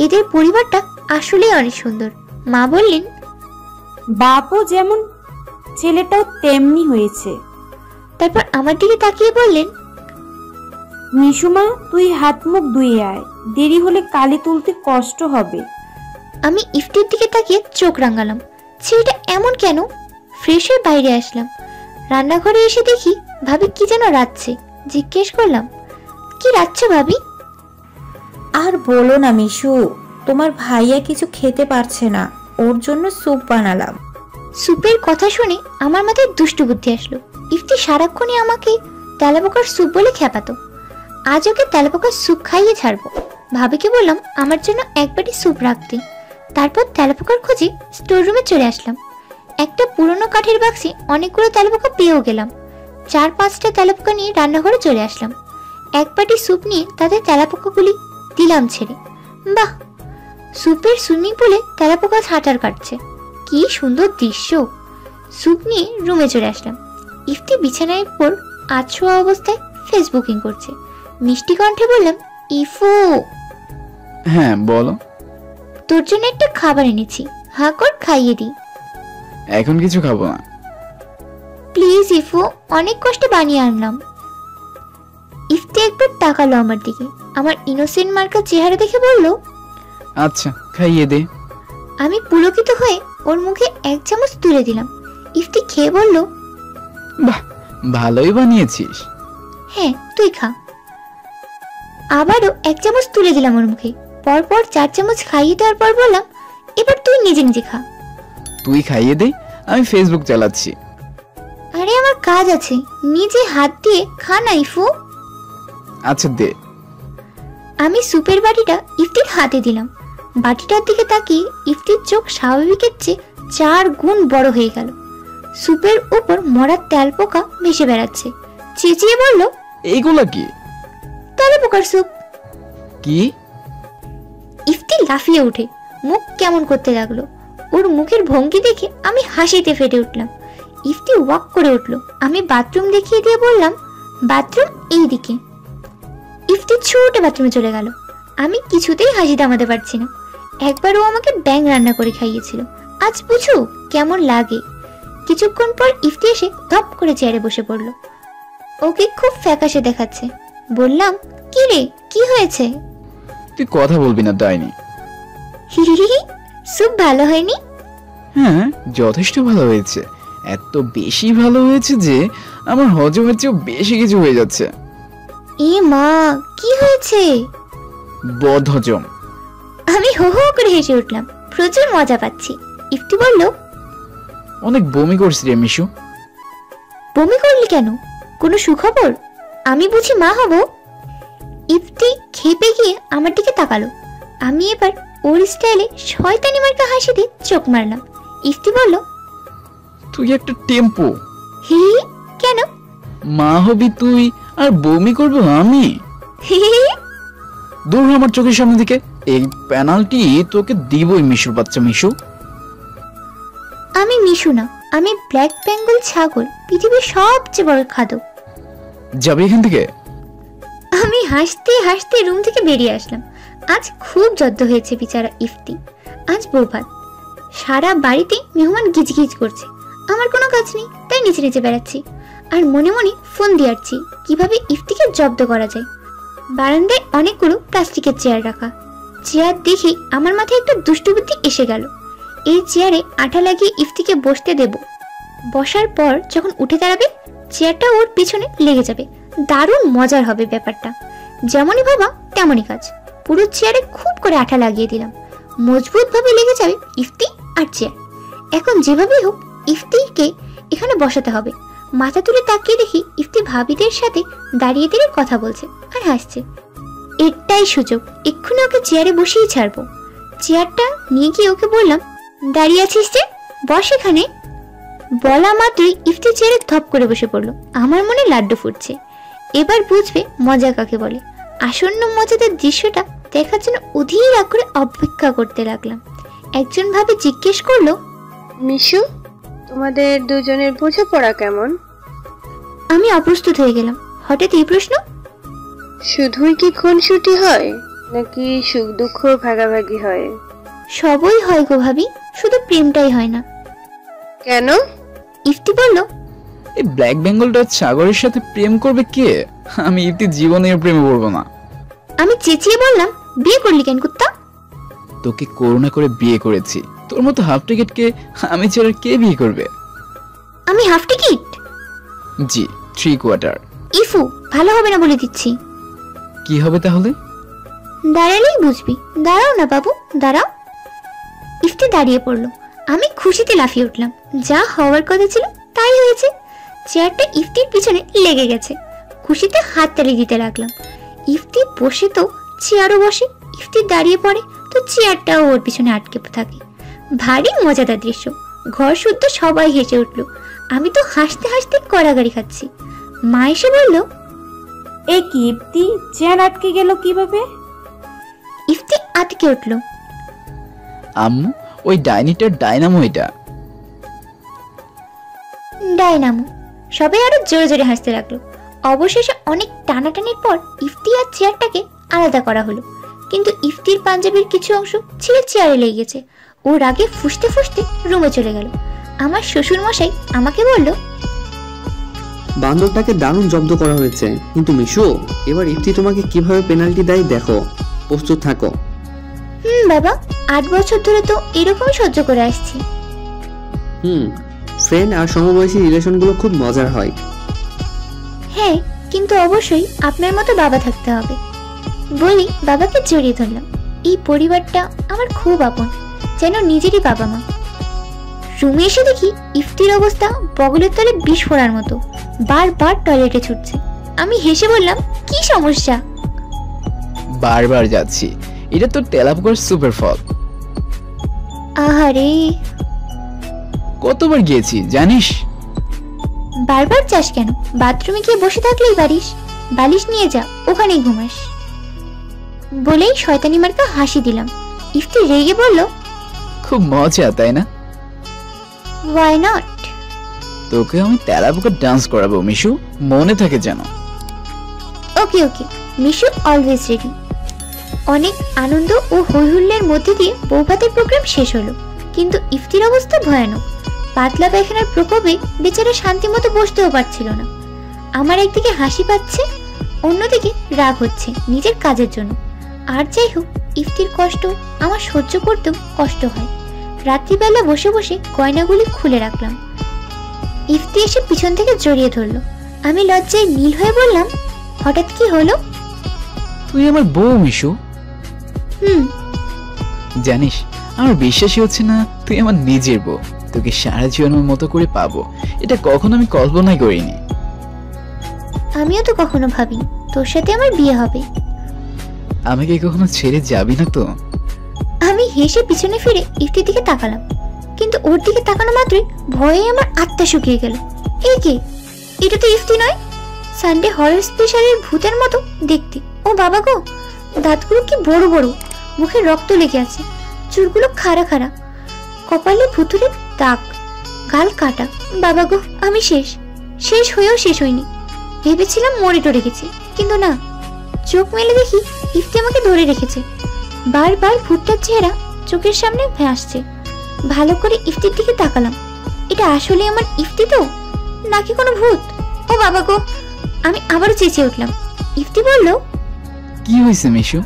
এদের পরিবারটা আসলেই অনেক সুন্দর। মা বললেন, বাপও যেমন, ছেলেটাও তেমনি হয়েছে। তারপর আমার দিকে তাকিয়ে বললেন, মিশুমা, তুই হাত মুখ ধুয়ে আয়, দেরি হলে কালি তুলতে কষ্ট হবে। আমি ইফতির দিকে তাকিয়ে চোখ রাঙালাম। ছেলেটা এমন কেন? ফ্রেশ হয়ে বাইরে আসলাম। রান্নাঘরে এসে দেখি ভাবি কি যেন রাঁধছে। জিজ্ঞেস করলাম, কি রাঁধছো ভাবি? আর বলো না মিশু, তোমার ভাইয়া কিছু খেতে পারছে না, ওর জন্য স্যুপ বানালাম। স্যুপের কথা শুনে আমার মাথায় দুষ্টু বুদ্ধি আসলো। ইফতি সারাক্ষণই আমাকে তেলাপোকার স্যুপ বলে খেপাতো। আজ ওকে তেলাপোকার স্যুপ খাইয়ে ছাড়বো। ভাবিকে বললাম আমার জন্য এক বাটি স্যুপ রাখতে। তারপর তেলাপোকার খোঁজে স্টোর রুমে চলে আসলাম। একটা পুরনো কাঠের বাক্সে অনেকগুলো তেলাপোকা পেয়েও গেলাম। 4-5টা তেলাপোকা নিয়ে রান্নাঘরে চলে আসলাম। এক বাটি স্যুপ নিয়ে তাদের তেলাপোকাগুলি দিলাম ছেড়ে। বাহ, স্যুপের সুইমিং পুলে তেলাপোকা সাঁতার কাটছে, কি সুন্দর দৃশ্য। স্যুপ নিয়ে রুমে চলে আসলাম। ইফতি বিছানায় উপর আছোয়া অবস্থায় ফেসবুকিং করছে। মিষ্টি কণ্ঠে বললাম, ইফু, হ্যাঁ বলো। তোর জন্য একটা খাবার এনেছি, হা কর, খাইয়ে দিই। এখন কিছু খাবো না। প্লিজ ইফু, অনেক কষ্টে বানিয়ে আনলাম। ইফতি একবার তাকালো আমার দিকে, আমার ইনোসেন্ট মার্কা চেহারা দেখে বলল, আচ্ছা খাইয়ে দে। আমি পুলকিত হয়ে ওর মুখে 1 চামচ তুলে দিলাম। ইফতি খেয়ে বলল, বাহ, ভালোই বানিয়েছিস। হ্যাঁ তুই খা। আবারও 1 চামচ তুলে দিলাম ওর মুখে। পরপর 4 চামচ খাইয়ে দেওয়ার পর বললাম, এবার তুই নিজে নিজে খা। তুই খাইয়ে দে, আমি ফেসবুক চালাচ্ছি। আরে আমার কাজ আছে, নিজে হাত দিয়ে খা না ইফু। আচ্ছা দে। আমি সুপের বাটিটা ইফতির হাতে দিলাম। বাটিটার দিকে তাকিয়ে ইফতির চোখ স্বাভাবিকের চেয়ে 4 গুণ বড় হয়ে গেল। সুপের উপর মরা তেলপোকা ভেসে বেড়াচ্ছে। চেঁচিয়ে বলল, এইগুলা কি? তেলপোকার স্যুপ। কি? ইফতি লাফিয়ে উঠে মুখ কেমন করতে লাগলো। ওর মুখের ভঙ্গি দেখে আমি হাসিতে ফেটে উঠলাম। ইফতি ওয়াক করে উঠলো। আমি বাথরুম দেখিয়ে দিয়ে বললাম, বাথরুম এই দিকে। ইফতি ছুটে বাথরুমে চলে গেল। আমি কিছুতেই হাসি থামাতে পারছি না। একবার ও আমাকে ব্যাঙ রান্না করে খাইয়েছিল, আজ বুঝো কেমন লাগে। কিছুক্ষণ পর ইফতি এসে ধপ করে চেয়ারে বসে পড়ল। ওকে খুব ফ্যাকাশে দেখাচ্ছে। বললাম, কি রে, কি হয়েছে? তুই কথা বলবি না ডাইনি। হিহিহি, স্যুপ ভালো হয়নি? হ্যাঁ যথেষ্ট ভালো হয়েছে, এত বেশি ভালো হয়েছে যে আমার হজমের চেয়েও বেশি কিছু হয়ে যাচ্ছে। এ মা, কি হয়েছে? বদ হজম। আমি হো হো করে হেসে উঠলাম, প্রচুর মজা পাচ্ছি। ইফতি বলল, অনেক বমি করছি রে মিশু। বমি করলি কেন? কোনো সুখবর? আমি বুঝি মা হব? ইফতি খেপে গিয়ে আমার দিকে তাকালো। আমি এবার ওর স্টাইলে শয়তানি মার্কা হাসি দিয়ে চোখ মারলাম। ইফতি বলল, তুই একটা টেম্পো। হি কেন? মা হবি তুই আর বমি করবো আমি? হি দূর হ আমার চোখের সামনে দিকে। এই পেনাল্টি তোকে দিবই মিশুর বাচ্চা মিশু। আমি মিশু না, আমি ব্ল্যাক বেঙ্গল ছাগল, পৃথিবীর সবচেয়ে বড় খাদক। যাবে এখান থেকে। আমি হাসতে হাসতে রুম থেকে বেরিয়ে আসলাম। আজ খুব জব্দ হয়েছে বিচারা ইফতি। আজ বৌভাত, সারা বাড়িতে মেহমান গিজগিজ করছে। আমার কোনো কাজ নেই, তাই নিচে নিচে বেড়াচ্ছি আর মনে মনে ফোন দিয়াচ্ছি কিভাবে ইফতিকে জব্দ করা যায়। বারান্দায় অনেকগুলো প্লাস্টিকের চেয়ার রাখা। চেয়ার দেখে আমার মাথায় একটা দুষ্টু বুদ্ধি এসে গেল। এই চেয়ারে আঠা লাগিয়ে ইফতিকে বসতে দেব। বসার পর যখন উঠে দাঁড়াবে, চেয়ারটা ওর পিছনে লেগে যাবে। দারুণ মজার হবে ব্যাপারটা। যেমনই ভাবা তেমনই কাজ। পুরো চেয়ারে খুব করে আঠা লাগিয়ে দিলাম। মজবুত ভাবে লেগে যাবে ইফতি আর চেয়ার। এখন যেভাবেই হোক ইফতিকে এখানে বসাতে হবে। মাথা তুলে তাকিয়ে দেখি ইফতি ভাবিদের সাথে দাঁড়িয়ে দাঁড়িয়ে কথা বলছে আর হাসছে। এটাই সুযোগ, এক্ষুনি ওকে চেয়ারে বসিয়ে ছাড়বো। চেয়ারটা নিয়ে গিয়ে ওকে বললাম, দাঁড়িয়ে আছিস যে, বস এখানে। বলা মাত্রই ইফতি চেয়ারে ধপ করে বসে পড়লো। আমার মনে লাড্ডু ফুটছে। এবার বুঝবে মজা কাকে বলে। আসন্ন মজাদার দৃশ্যটা দেখার জন্য অধীর আগ্রহে অপেক্ষা করতে লাগলাম। একজন ভাবে জিজ্ঞেস করলো, মিশু, তোমাদের দুজনের বোঝাপড়া কেমন? আমি অপ্রস্তুত হয়ে গেলাম। হঠাৎ এই প্রশ্ন। শুধুই কি খুনসুটি হয় নাকি সুখ দুঃখ ভাগাভাগি হয়? সবই হয় গো ভাবি, শুধু প্রেমটাই হয় না। কেন? ইফতি বলল, এই ব্ল্যাক বেঙ্গলটা সাগরের সাথে প্রেম করবে কে? আমি ইফতি জীবনের প্রেমে পড়বো না। আমি চেঁচিয়ে বললাম, বিয়ে করলি কেন কুত্তা? তোকে করুণা করে বিয়ে করেছি, তোর মতো হাফ টিকিটকে আমি ছাড়া কে বিয়ে করবে? আমি হাফ টিকিট? জি, 3/4। ইফু, ভালো হবে না বলে দিচ্ছি। কি হবে তাহলে? দাঁড়ালেই বুঝবি। দাঁড়াও না বাবু, দাঁড়াও। ইফতি দাঁড়িয়ে পড়লো। আমি খুশিতে লাফিয়ে উঠলাম। যা হওয়ার কথা ছিল তাই হয়েছে। চেয়ারটা ইফতির পিছনে লেগে গেছে। খুশিতে হাত তালি দিতে লাগলাম। ইফতি বসে তো চেয়ারও বসে, ইফতি দাঁড়িয়ে পড়ে তো চেয়ারটাও ওর পিছনে আটকে থাকে। ভারী মজাদার দৃশ্য। ঘর শুদ্ধ সবাই হেসে উঠলো। আমি তো হাসতে হাসতে কড়াগাড়ি খাচ্ছি। মা এসে বলল, এ কি ইফতি, চেয়ার আটকে গেল কিভাবে? ইফতি আটকে উঠলো। আম্মু, ওই ডাইনিটার ডাইনামো এটা। ডায়নামো। সবাই আরো জোরে জোরে হাসতে লাগলো। অবশেষে অনেক টানাটানির পর ইফতি আর চেয়ারটাকে আলাদা করা হলো। কিন্তু ইফতির পাঞ্জাবির কিছু অংশ ছিঁড়ে চেয়ারে লেগে গেছে। ও রাগে ফুসতে ফুসতে রুমে চলে গেল। আমার শ্বশুর মশাই আমাকে বলল, বান্দরটাকে দারুণ জব্দ করা হয়েছে, কিন্তু মিশু এবার ইফতি তোমাকে কিভাবে পেনাল্টি দেয় দেখো, প্রস্তুত থাকো। বাবা, 8 বছর ধরে তো এরকমই সহ্য করে আসছি। ফ্রেন্ড আর সমবয়সী রিলেশনগুলো খুব মজার হয়। হ্যাঁ, কিন্তু অবশ্যই আপনার মতো বাবা থাকতে হবে। বলি বাবাকে জড়িয়ে ধরলাম। এই পরিবারটা আমার খুব আপন, যেন নিজেরই বাবা মা। রুমে এসে দেখি ইফতির অবস্থা বগলের তলে বিষ ফোড়ার মতো, বারবার টয়লেটে ছুটছে। আমি হেসে বললাম, কি সমস্যা? বারবার যাচ্ছি, এটা তো তেলাপোকার সুপার ফল। আহারে, কতবার গিয়েছি জানিস? বারবার যাস কেন? বাথরুমে গিয়ে বসে থাকলেই পারিস। বালিশ নিয়ে যা, ওখানেই ঘুমাস। বলেই শয়তানি মার্কা হাসি দিলাম। ইফতি রেগে বলল, খুব মজা তাই না? Why not? তোকে আমি তেলাপোকার ডান্স করাবো মিশু, মনে থাকে যেন। Okay okay, Mishu always ready. অনেক আনন্দ ও হৈহুল্লের মধ্যে দিয়ে বৌভাতের প্রোগ্রাম শেষ হলো, কিন্তু ইফতির অবস্থা ভয়ানক। পাতলা পায়খানার প্রকোপে বেচারা শান্তি মতো বসতেও পারছিল না। আমার একদিকে হাসি পাচ্ছে, অন্যদিকে রাগ হচ্ছে নিজের কাজের জন্য। আর যাই হোক, ইফতির কষ্ট আমার সহ্য করতেও কষ্ট হয়। রাত্রিবেলা বসে বসে গয়নাগুলি খুলে রাখলাম। ইফতি এসে পিছন থেকে জড়িয়ে ধরলো। আমি লজ্জায় নীল হয়ে বললাম, হঠাৎ কি হলো? তুই আমার বউ মিশু। জানিস, আমার বিশ্বাসই হচ্ছে না তুই আমার নিজের বউ। তোকে সারা জীবনের মতো করে পাবো, এটা কখনো আমি কল্পনাই করিনি। আমিও তো কখনো ভাবিনি তোর সাথে আমার বিয়ে হবে। আমাকে কখনো ছেড়ে যাবি না তো? আমি হেসে পিছনে ফিরে ইফতির দিকে তাকালাম, কিন্তু ওর দিকে তাকানো মাত্রই ভয়ে আমার আত্মা শুকিয়ে গেল। এই কে? এটা তো ইফতি নয়, সানডে হরর স্পেশালের ভূতের মতো দেখতে। ও বাবা গো, দাঁতগুলো কি বড় বড়, মুখে রক্ত লেগে আছে, চুলগুলো খাড়া খাড়া, কপালে ভুতুরের দাগ, গাল কাটা। বাবা গো, আমি শেষ হয়েও শেষ হইনি। ভেবেছিলাম মরে টরে গেছি, কিন্তু না। চোখ মেলে দেখি ইফতি আমাকে ধরে রেখেছে। বারবার ভূতটার চেহারা চোখের সামনে ভাসছে। ভালো করে ইফতির দিকে তাকালাম। এটা আসলে আমার ইফতি তো, নাকি কোনো ভূত? ও বাবা গো, আমি আবারও চেঁচিয়ে উঠলাম। ইফতি বলল, কি হয়েছে মিশু?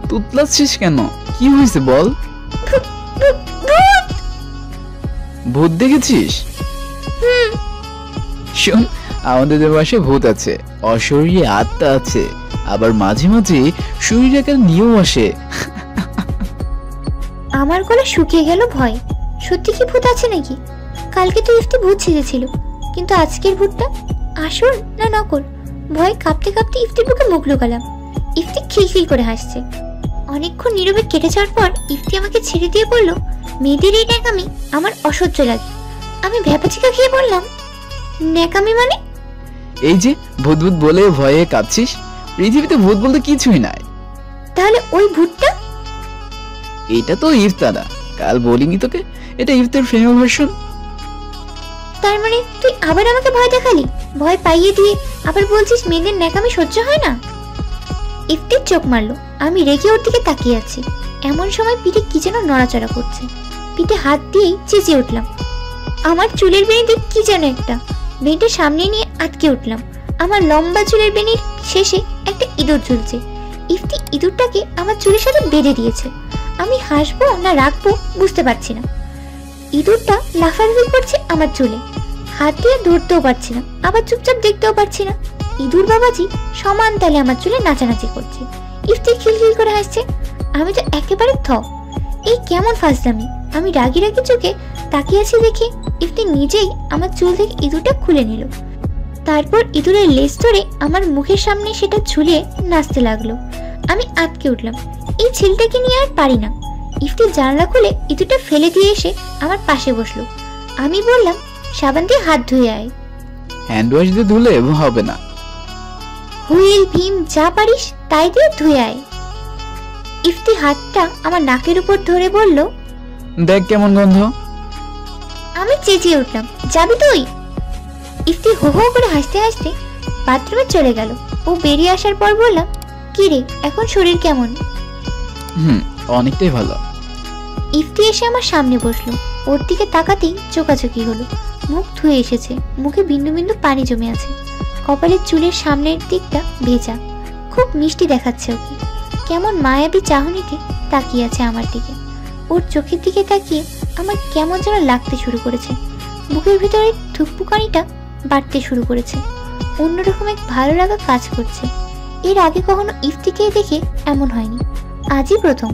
তুতলাচ্ছিস কেন? কি হয়েছে বল। ভূত দেখেছিস? শোন, আমাদের বাসায় ভূত আছে, অশরীরী আত্মা আছে, আবার মাঝে মাঝে শরীর আকার নিয়েও আসে। আমার গলা শুকিয়ে গেল ভয়। সত্যি কি ভূত আছে নাকি? কালকে তো ইফতি ভূত সেজেছিল, কিন্তু আজকের ভূতটা আসল না নকল? ভয় কাঁপতে কাঁপতে ইফতির বুকে মুখ লুকালাম। ইফতি খিলখিল করে হাসছে। অনেকক্ষণ নীরবে কেটে যাওয়ার পর ইফতি আমাকে ছেড়ে দিয়ে বলল, মেয়েদের এই ন্যাকামি আমার অসহ্য লাগে। আমি ভ্যাপাচিকা খেয়ে বললাম, ন্যাকামি মানে? এই যে ভূত ভূত বলে ভয়ে কাঁপছিস, পৃথিবীতে ভূত বলতে কিছুই নাই। তাহলে ওই ভূতটা? এটা তো ইফতারা, কাল বলিনি তোকে? এটা ইফতার ফিমেল ভার্সন। তার মানে তুই আবার আমাকে ভয় দেখালি, ভয় পাইয়ে দিয়ে আবার বলছিস মেয়েদের ন্যাকামি সহ্য হয় না? ইফতির চোখ মারলো। আমি রেগে ওর দিকে তাকিয়ে আছি। এমন সময় পিঠে কি যেন নড়াচড়া করছে। পিঠে হাত দিয়েই চেঁচিয়ে উঠলাম। আমার চুলের বেনিতে কি যেন একটা, বেনিটা সামনে নিয়ে আটকে উঠলাম। আমার লম্বা চুলের বেনির শেষে একটা ইঁদুর ঝুলছে। ইফতি ইঁদুরটাকে আমার চুলের সাথে বেঁধে দিয়েছে। আমি হাসবো না রাখবো বুঝতে পারছি না। ইঁদুরটা লাফালাফি করছে আমার চুলে, হাত দিয়ে ধরতেও পারছি না, আবার চুপচাপ দেখতেও পারছি না। ইঁদুর বাবাজি সমান তালে আমার চুলে নাচানাচি করছে। ইফতি খিলখিল করে হাসছে। আমি তো একেবারে থ। এই কেমন ফাজলামি! আমি রাগি রাগি চোখে তাকিয়ে আছি দেখে ইফতি নিজেই আমার চুল থেকে ইঁদুরটা খুলে নিল। তারপর ইঁদুরের লেজ ধরে আমার মুখের সামনে সেটা ঝুলিয়ে নাচতে লাগলো। আমি আটকে উঠলাম। এই ছেলেটাকে নিয়ে আর পারি না। ইফতি জানলা খুলে ইঁদুরটা ফেলে দিয়ে এসে আমার পাশে বসলো। আমি বললাম, সাবান দিয়ে হাত ধুয়ে আয়। হ্যান্ড ওয়াশ দিয়ে ধুলে হবে না। হুইল ভীম যা পারিস তাই দিয়ে ধুয়ে আয়। ইফতি হাতটা আমার নাকের উপর ধরে বলল, দেখ কেমন গন্ধ। আমি চেঁচিয়ে উঠলাম, যাবি তুই? ইফতি হো হো করে হাসতে হাসতে বাথরুমে চলে গেল। ও বেরিয়ে আসার পর বললাম, কি রে, এখন শরীর কেমন? অনেকটাই ভালো। ইফতি এসে আমার সামনে বসলো। ওর দিকে তাকাতেই চোকাচোকি হলো। মুখ ধুয়ে এসেছে, মুখে বিন্দু বিন্দু পানি জমে আছে, কপালের চুলের সামনের দিকটা ভেজা। খুব মিষ্টি দেখাচ্ছে ওকে। কেমন মায়াবী চাহনিতে তাকিয়ে আছে আমার দিকে। ওর চোখের দিকে তাকিয়ে আমার কেমন যেন লাগতে শুরু করেছে। বুকের ভিতরে ধুকপুকানিটা বাড়তে শুরু করেছে। অন্যরকম এক ভালো লাগা কাজ করছে। এর আগে কখনো ইফতিকে দেখে এমন হয়নি, আজই প্রথম।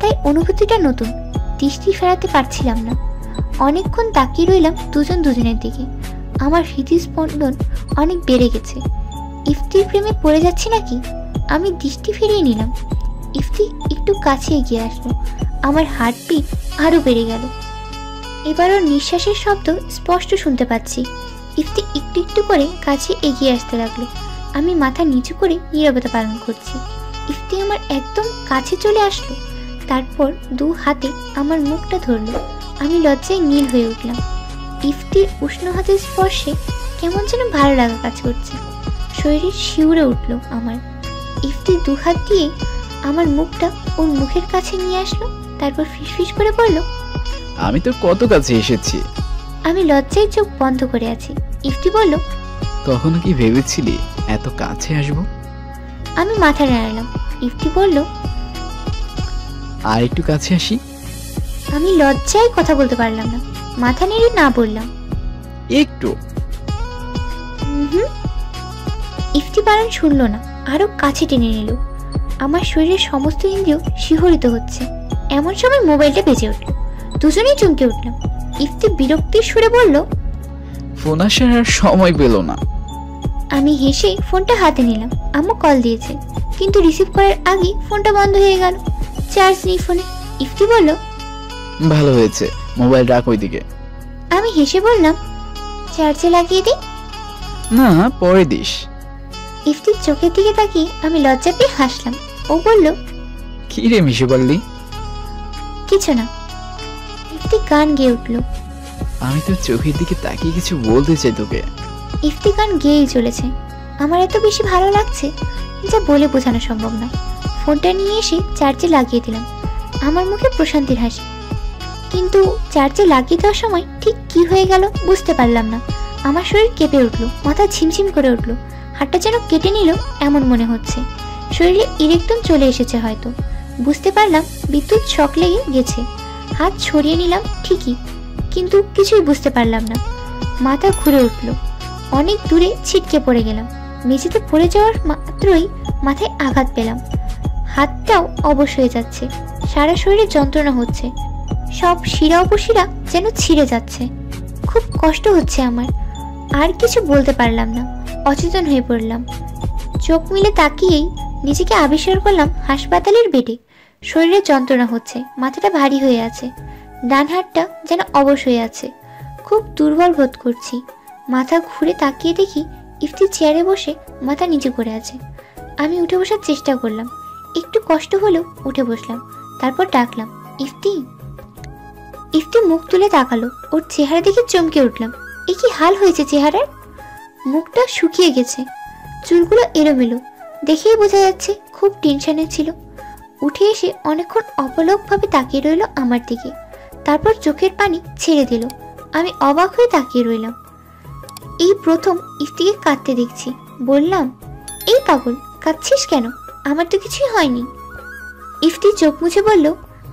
তাই অনুভূতিটা নতুন, দৃষ্টি ফেরাতে পারছিলাম না। অনেকক্ষণ তাকিয়ে রইলাম দুজন দুজনের দিকে। আমার হৃদস্পন্দন অনেক বেড়ে গেছে। ইফতির প্রেমে পড়ে যাচ্ছি নাকি? আমি দৃষ্টি ফিরিয়ে নিলাম। ইফতি একটু কাছে এগিয়ে আসলো। আমার হার্টবিট আরো বেড়ে গেল। এবার ওর নিঃশ্বাসের শব্দ স্পষ্ট শুনতে পাচ্ছি। ইফতি একটু একটু করে কাছে এগিয়ে আসতে লাগলো। আমি মাথা নিচু করে নীরবতা পালন করছি। ইফতি আমার একদম কাছে চলে আসলো। তারপর দু হাতে আমার মুখটা ধরলো। আমি লজ্জায় নীল হয়ে উঠলাম। ইফতির উষ্ণ হাতের স্পর্শে কেমন যেন ভালো লাগা কাজ করছে। শরীর শিউরে উঠলো আমার। ইফতি দু হাত দিয়ে আমার মুখটা ওর মুখের কাছে নিয়ে আসলো। তারপর ফিসফিস করে বলল, আমি তো কত কাছে এসেছি। আমি লজ্জায় চোখ বন্ধ করে আছি। ইফতি বলল, তখন কি ভেবেছিলি এত কাছে আসবো? আমি মাথা নাড়ালাম। ইফতি বলল, আর একটু কাছে আসি। আমি লজ্জায় কথা বলতে পারলাম না। মাথা নেড়ে না বললাম, একটু। ইফতি বারণ শুনলো না, আরো কাছে টেনে নিল। আমার শরীরের সমস্ত ইন্দ্রিয় শিহরিত হচ্ছে। এমন সময় মোবাইলটা বেজে উঠল। দুজনেই চমকে উঠলাম। ইফতি বিরক্তির সুরে বলল, ফোন আসার আর সময় পেল না। আমি হেসে ফোনটা হাতে নিলাম। আম্মু কল দিয়েছে, কিন্তু রিসিভ করার আগে ফোনটা বন্ধ হয়ে গেল। চার্জ নেই ফোনে। ইফতি বলল, ভালো হয়েছে, মোবাইল রাখ ওইদিকে। আমি হেসে বললাম, চার্জে লাগিয়ে দিই। না, পরে দিস। ইফতির চোখের দিকে তাকিয়ে আমি লজ্জা পেয়ে হাসলাম। ও বলল, কি রে মিশে বললি? কিছু না। ইফতি গান গেয়ে উঠল। আমি তোর চোখের দিকে তাকিয়ে কিছু বলতে চাই তোকে। ইফতি গান গেয়েই চলেছে। আমার এত বেশি ভালো লাগছে যা বলে বোঝানো সম্ভব না। ফোনটা নিয়ে এসে চার্জে লাগিয়ে দিলাম। আমার মুখে প্রশান্তির হাসি। কিন্তু চার্জে লাগিয়ে দেওয়ার সময় ঠিক কি হয়ে গেল বুঝতে পারলাম না। আমার শরীর কেঁপে উঠলো, মাথা ঝিমঝিম করে উঠলো, হাতটা যেন কেটে নিল এমন মনে হচ্ছে। শরীরে ইরেকটন চলে এসেছে হয়তো। বুঝতে পারলাম বিদ্যুৎ শক লেগে গেছে। হাত ছড়িয়ে নিলাম ঠিকই, কিন্তু কিছুই বুঝতে পারলাম না। মাথা ঘুরে উঠলো। অনেক দূরে ছিটকে পড়ে গেলাম। মেঝেতে পড়ে যাওয়ার মাত্রই মাথায় আঘাত পেলাম। হাতটাও অবশ হয়ে যাচ্ছে। সারা শরীরে যন্ত্রণা হচ্ছে। সব শিরা উপশিরা যেন ছিঁড়ে যাচ্ছে। খুব কষ্ট হচ্ছে আমার। আর কিছু বলতে পারলাম না। অচেতন হয়ে পড়লাম। চোখ মিলে তাকিয়েই নিজেকে আবিষ্কার করলাম হাসপাতালের বেডে। শরীরে যন্ত্রণা হচ্ছে, মাথাটা ভারী হয়ে আছে, ডান হাতটা যেন অবশ হয়ে আছে। খুব দুর্বল বোধ করছি। মাথা ঘুরে তাকিয়ে দেখি ইফতি চেয়ারে বসে মাথা নিচু করে আছে। আমি উঠে বসার চেষ্টা করলাম। একটু কষ্ট হলেও উঠে বসলাম। তারপর ডাকলাম, ইফতি। ইফতি মুখ তুলে তাকালো। ওর চেহারা দেখে চমকে উঠলাম। এ কি হাল হয়েছে চেহারার? মুখটা শুকিয়ে গেছে, চুলগুলো এলোমেলো। দেখেই বোঝা যাচ্ছে খুব টেনশনে ছিল। উঠে এসে অনেকক্ষণ অপলকভাবে তাকিয়ে রইল আমার দিকে। তারপর চোখের পানি ছেড়ে দিল। আমি অবাক হয়ে তাকিয়ে রইলাম। এই প্রথম ইফতিকে কাঁদতে দেখছি। বললাম, এই পাগল, কাঁদছিস কেন? আমার তো কিছুই হয়নি। ইফতি চোখ মুছে বলল,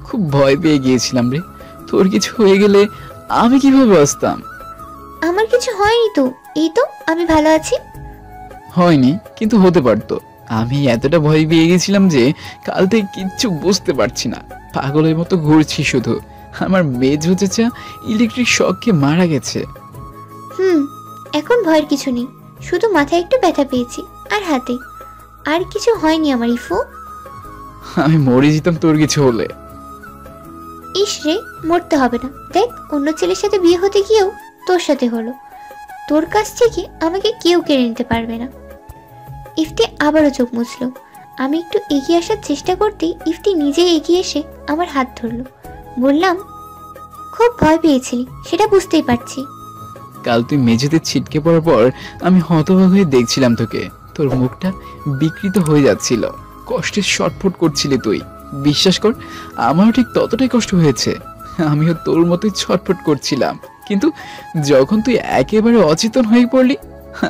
খুব ভয় পেয়ে গিয়েছিলাম রে। তোর কিছু হয়ে গেলে আমি কিভাবে বাঁচতাম? আমার কিছু হয়নি তো, এই তো আমি ভালো আছি। হয়নি, কিন্তু হতে পারতো। আমি এতটা ভয় পেয়ে গেছিলাম যে কাল থেকে কিচ্ছু বুঝতে পারছি না। পাগলের মতো ঘুরছি শুধু। আমার মেজো চেঁচা ইলেকট্রিক শককে মারা গেছে। এখন ভয়ের কিছু নেই, শুধু মাথায় একটু ব্যথা পেয়েছি আর হাতে। আর কিছু হয়নি আমার ইফু। আমি মরে যেতাম তোর কিছু হলে। ইস রে, মরতে হবে না। দেখ, অন্য ছেলের সাথে বিয়ে হতে গিয়েও তোর সাথে হলো। তোর কাছ থেকে আমাকে কেউ কেড়ে নিতে পারবে না। ইফতি আবারও চোখ মুছল। আমি একটু এগিয়ে আসার চেষ্টা করতেই ইফতি নিজেই এগিয়ে এসে আমার হাত ধরল। বললাম, খুব ভয় পেয়েছিলি, সেটা বুঝতেই পারছি। কাল তুই মেঝেতে ছিটকে পড়ার পর আমি হতবাক হয়ে দেখছিলাম তোকে। তোর মুখটা বিকৃত হয়ে যাচ্ছিল, কষ্টে ছটফট করছিলি তুই। বিশ্বাস কর, আমারও ঠিক ততটাই কষ্ট হয়েছে। আমিও তোর মতোই ছটফট করছিলাম, কিন্তু যখন তুই একেবারে অচেতন হয়ে পড়লি,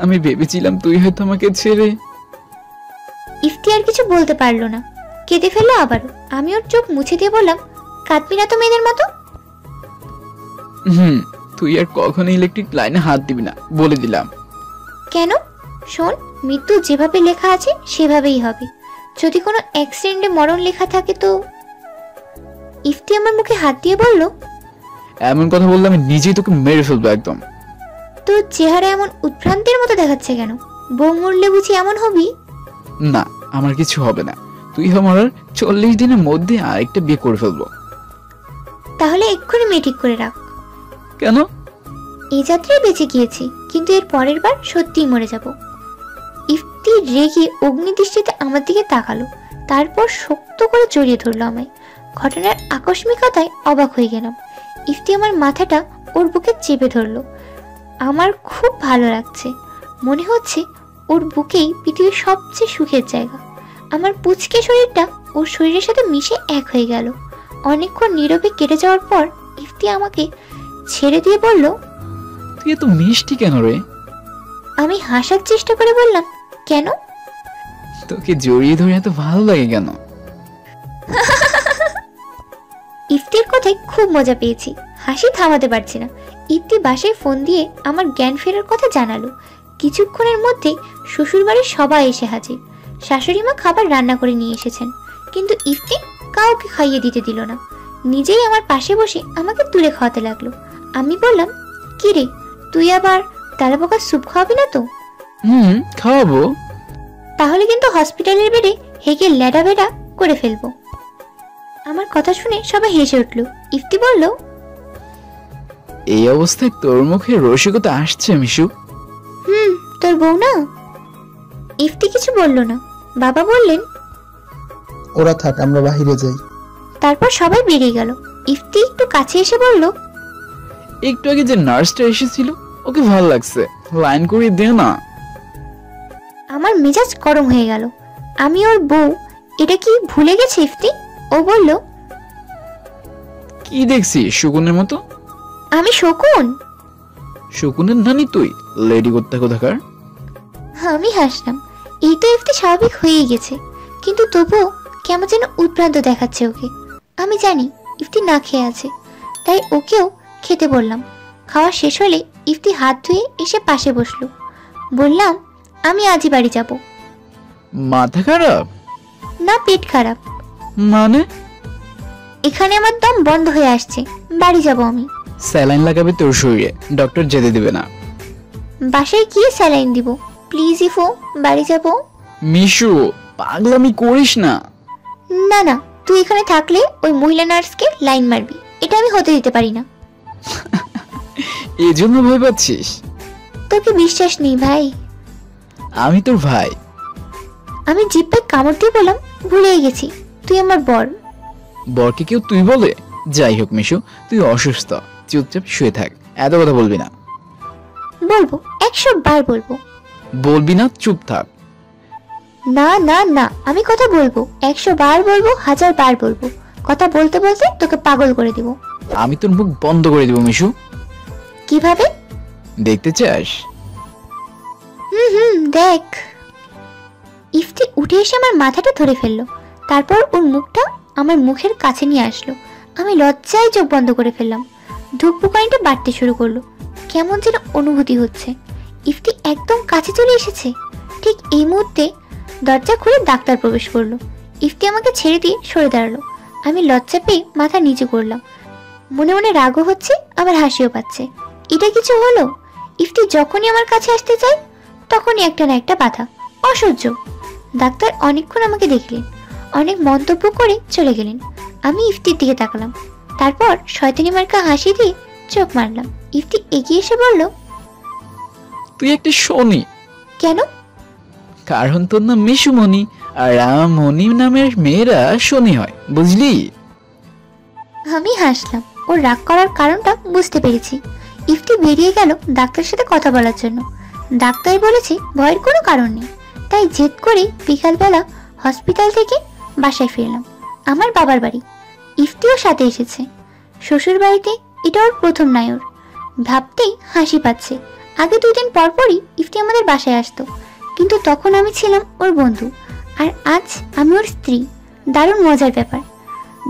আমি ভেবেছিলাম তুই হয়তো আমাকে ছেড়ে। ইফতি আর কিছু বলতে পারলো না, কেঁদে ফেললো আবারও। আমি ওর চোখ মুছে দিয়ে বললাম, কাঁদবি না তো মেয়েদের মতো। তুই আর কখনো ইলেকট্রিক লাইনে হাত দিবি না, বলে দিলাম। কেন? শোন, মৃত্যু যেভাবে লেখা আছে সেভাবেই হবে। যদি কোনো অ্যাক্সিডেন্টে মরণ লেখা থাকে তো। ইফতি আমার মুখে হাত দিয়ে বলল, এমন কথা বললে আমি নিজেই তোকে মেরে ফেলবো একদম। তোর চেহারা এমন উদ্ভ্রান্তের মতো দেখাচ্ছে কেন? বউ মরলে বুঝি এমন হবি? না, আমার কিছু হবে না। তুই আমার 40 দিনের মধ্যে আরেকটা বিয়ে করে ফেলবো। তাহলে এক্ষুনি মেয়ে ঠিক করে রাখ। কেন? এই যাত্রায় বেঁচে গিয়েছি, কিন্তু এর পরের বার সত্যিই মরে যাব। ইফতি রেগে অগ্নিদৃষ্টিতে আমার দিকে তাকালো, তারপর শক্ত করে জড়িয়ে ধরলো আমায়। ঘটনার আকস্মিকতায় অবাক হয়ে গেলাম। ইফতি আমার মাথাটা ওর বুকে চেপে ধরলো। আমার খুব ভালো লাগছে, মনে হচ্ছে ওর বুকেই পৃথিবীর সবচেয়ে সুখের জায়গা। আমার পুচকে শরীরটা ওর শরীরের সাথে মিশে এক হয়ে গেল। অনেকক্ষণ নীরবে কেটে যাওয়ার পর ইফতি আমাকে ছেড়ে দিয়ে বলল, তুই এত মিষ্টি কেন রে? আমি হাসার চেষ্টা করে বললাম, কেন? তোকে জড়িয়ে ধরে এত ভালো লাগে কেন? ইফতির কথায় খুব মজা পেয়েছি, হাসি থামাতে পারছি না। ইফতি বাসায় ফোন দিয়ে আমার জ্ঞান ফেরার কথা জানালো। কিছুক্ষণের মধ্যে শ্বশুরবাড়ির সবাই এসে হাজির। শাশুড়ি মা খাবার রান্না করে নিয়ে এসেছেন, কিন্তু ইফতি কাউকে খাইয়ে দিতে দিল না। নিজেই আমার পাশে বসে আমাকে তুলে খাওয়াতে লাগলো। আমি বললাম, কি রে, তুই আবার তেলাপোকার স্যুপ খাওয়াবি না তো? খাওয়াবো। তাহলে কিন্তু হসপিটালের বেডে হেগে লেডা বেডা করে ফেলবো। আমার কথা শুনে সবাই হেসে উঠল। ইফতি বলল, এই অবস্থায় তোর মুখে রসিকতা আসছে মিশু? তোর বউ না? ইফতি কিছু বলল না। বাবা বললেন, ওরা থাক, আমরা বাহিরে যাই। তারপর সবাই বেরিয়ে গেল। ইফতি একটু কাছে এসে বলল, একটু আগে যে নার্সটা এসেছিল ওকে ভালো লাগছে, লাইন করে দে না। আমার মেজাজ গরম হয়ে গেল। আমি ওর বউ, এটা কি ভুলে গেছে ইফতি? ও বলল, কি দেখছি শকুনের মতো? আমি শকুন? শকুনের নানি তুই, লেডি কোত্তা কোথাকার। আমি হাসলাম। এই তো ইফতি স্বাভাবিক হয়েই গেছে, কিন্তু তবুও কেমন যেন উদ্ভ্রান্ত দেখাচ্ছে ওকে। আমি জানি ইফতি না খেয়ে আছে, তাই ওকেও খেতে বললাম। খাওয়া শেষ হলে ইফতি হাত ধুয়ে এসে পাশে বসলো। বললাম, আমি আজই বাড়ি যাব। মাথা খারাপ? না, পেট খারাপ। মানে? এখানে আমার দম বন্ধ হয়ে আসছে, বাড়ি যাব আমি। স্যালাইন লাগাবে তোর শরীরে, ডক্টর যেতে দিবে না। বাসায় গিয়ে স্যালাইন দিব। প্লিজ ইফো, বাড়ি যাব। মিশু, পাগলামি করিস না। না না, তুই এখানে থাকলে ওই মহিলা নার্সকে লাইন মারবি, এটা আমি হতে দিতে পারি না। এই জন্য ভয় পাচ্ছিস? তোকে বিশ্বাস নেই ভাই। আমি তোর ভাই। আমি জিব্বায় কামড় দিয়ে বললাম, ভুলেই গেছি, তুই আমার বর। বরকে কেউ তুই বলে? যাই হোক মিশু, তুই অসুস্থ, চুপচাপ শুয়ে থাক, এত কথা বলবি না। বলবো, 100 বার বলবো। বলবি না, চুপ থাক। না না না, আমি কথা বলবো, 100 বার বলবো, 1000 বার বলবো। কথা বলতে বলতে তোকে পাগল করে দিব। আমি তোর মুখ বন্ধ করে দিব মিশু। কিভাবে? দেখতে চাস? দেখ। ইফতি উঠে এসে আমার মাথাটা ধরে ফেললো, তারপর ওর মুখটা আমার মুখের কাছে নিয়ে আসলো। আমি লজ্জায় চোখ বন্ধ করে ফেললাম। ধুকপুকানিটা বাড়তে শুরু করলো, কেমন যেন অনুভূতি হচ্ছে। ইফতি একদম কাছে চলে এসেছে। ঠিক এই মুহূর্তে দরজা খুলে ডাক্তার প্রবেশ করলো। ইফতি আমাকে ছেড়ে দিয়ে সরে দাঁড়ালো। আমি লজ্জা পেয়ে মাথা নিচু করলাম। মনে মনে রাগও হচ্ছে, আবার হাসিও পাচ্ছে। এটা কিছু হলো? ইফতি যখনই আমার কাছে আসতে চায় তখনই একটা না একটা বাধা, অসহ্য। ডাক্তার অনেকক্ষণ আমাকে দেখলেন, অনেক মন্তব্য করে চলে গেলেন। আমি ইফতির দিকে তাকালাম, তারপর শয়তানি মার্কা হাসি দিয়ে চোখ মারলাম। ইফতি এগিয়ে এসে বলল, তুই একটা শনি। কেন? কারণ তোর নাম মিশুমণি, আর মণি নামের মেয়েরা শনি হয়, বুঝলি? আমি হাসলাম। ওর রাগ করার কারণটা বুঝতে পেরেছি। ইফতি বেরিয়ে গেল ডাক্তারের সাথে কথা বলার জন্য। ডাক্তার বলেছে ভয়ের কোনো কারণ নেই। তাই জেদ করে বিকালবেলা হসপিটাল থেকে বাসায় ফিরলাম। আমার বাবার বাড়ি। ইফতিও সাথে এসেছে। শ্বশুর বাড়িতে এটা ওর প্রথম নায়র। ভাবতেই হাসি পাচ্ছে। আগে 2 দিন পর পরই ইফতি আমাদের বাসায় আসতো, কিন্তু তখন আমি ছিলাম ওর বন্ধু, আর আজ আমি ওর স্ত্রী। দারুণ মজার ব্যাপার।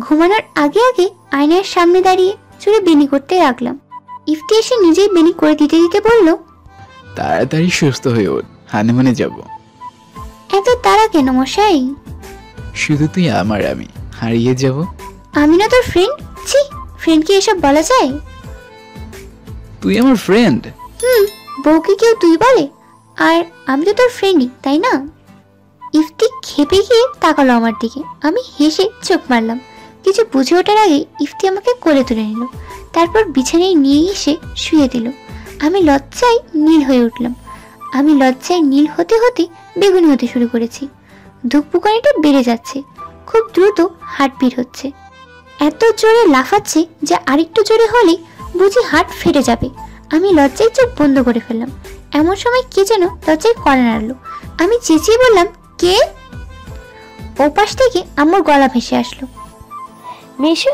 ঘুমানোর আগে আগে আয়নার সামনে দাঁড়িয়ে চুলে বেনি করতে রাখলাম। ইফতি এসে নিজেই বেনি করে দিতে দিতে বলল, তাড়াতাড়ি সুস্থ হয়ে ওঠ, হানিমুনে যাব। এত তাড়া কেন মশাই? শুধু তুই আমার, আমি হারিয়ে যাব। আমি না তোর ফ্রেন্ড? ছি, ফ্রেন্ডকে এসব বলা যায়? তুই আমার ফ্রেন্ড? বউকে কেউ তুই বলে? আর আমি তো তোর ফ্রেন্ডই, তাই না? ইফতি খেপে গিয়ে তাকালো আমার দিকে। আমি হেসে চোখ মারলাম। কিছু বুঝে ওঠার আগে ইফতি আমাকে কোলে তুলে নিল, তারপর বিছানায় নিয়ে এসে শুয়ে দিল। আমি লজ্জায় নীল হয়ে উঠলাম। আমি লজ্জায় নীল হতে হতে বেগুনি হতে শুরু করেছি। ধুকপুকানিটা বেড়ে যাচ্ছে, খুব দ্রুত হার্টবিট হচ্ছে। এত জোরে লাফাচ্ছে যে আরেকটু জোরে হলে বুঝি হার্ট ফেটে যাবে। আমি লজ্জায় চোখ বন্ধ করে ফেললাম। এমন সময় কে যেন লজ্জায় কড়া নাড়ল। আমি চেঁচিয়ে বললাম, কে? ওপাশ থেকে আমার গলা ভেসে আসলো, মিশু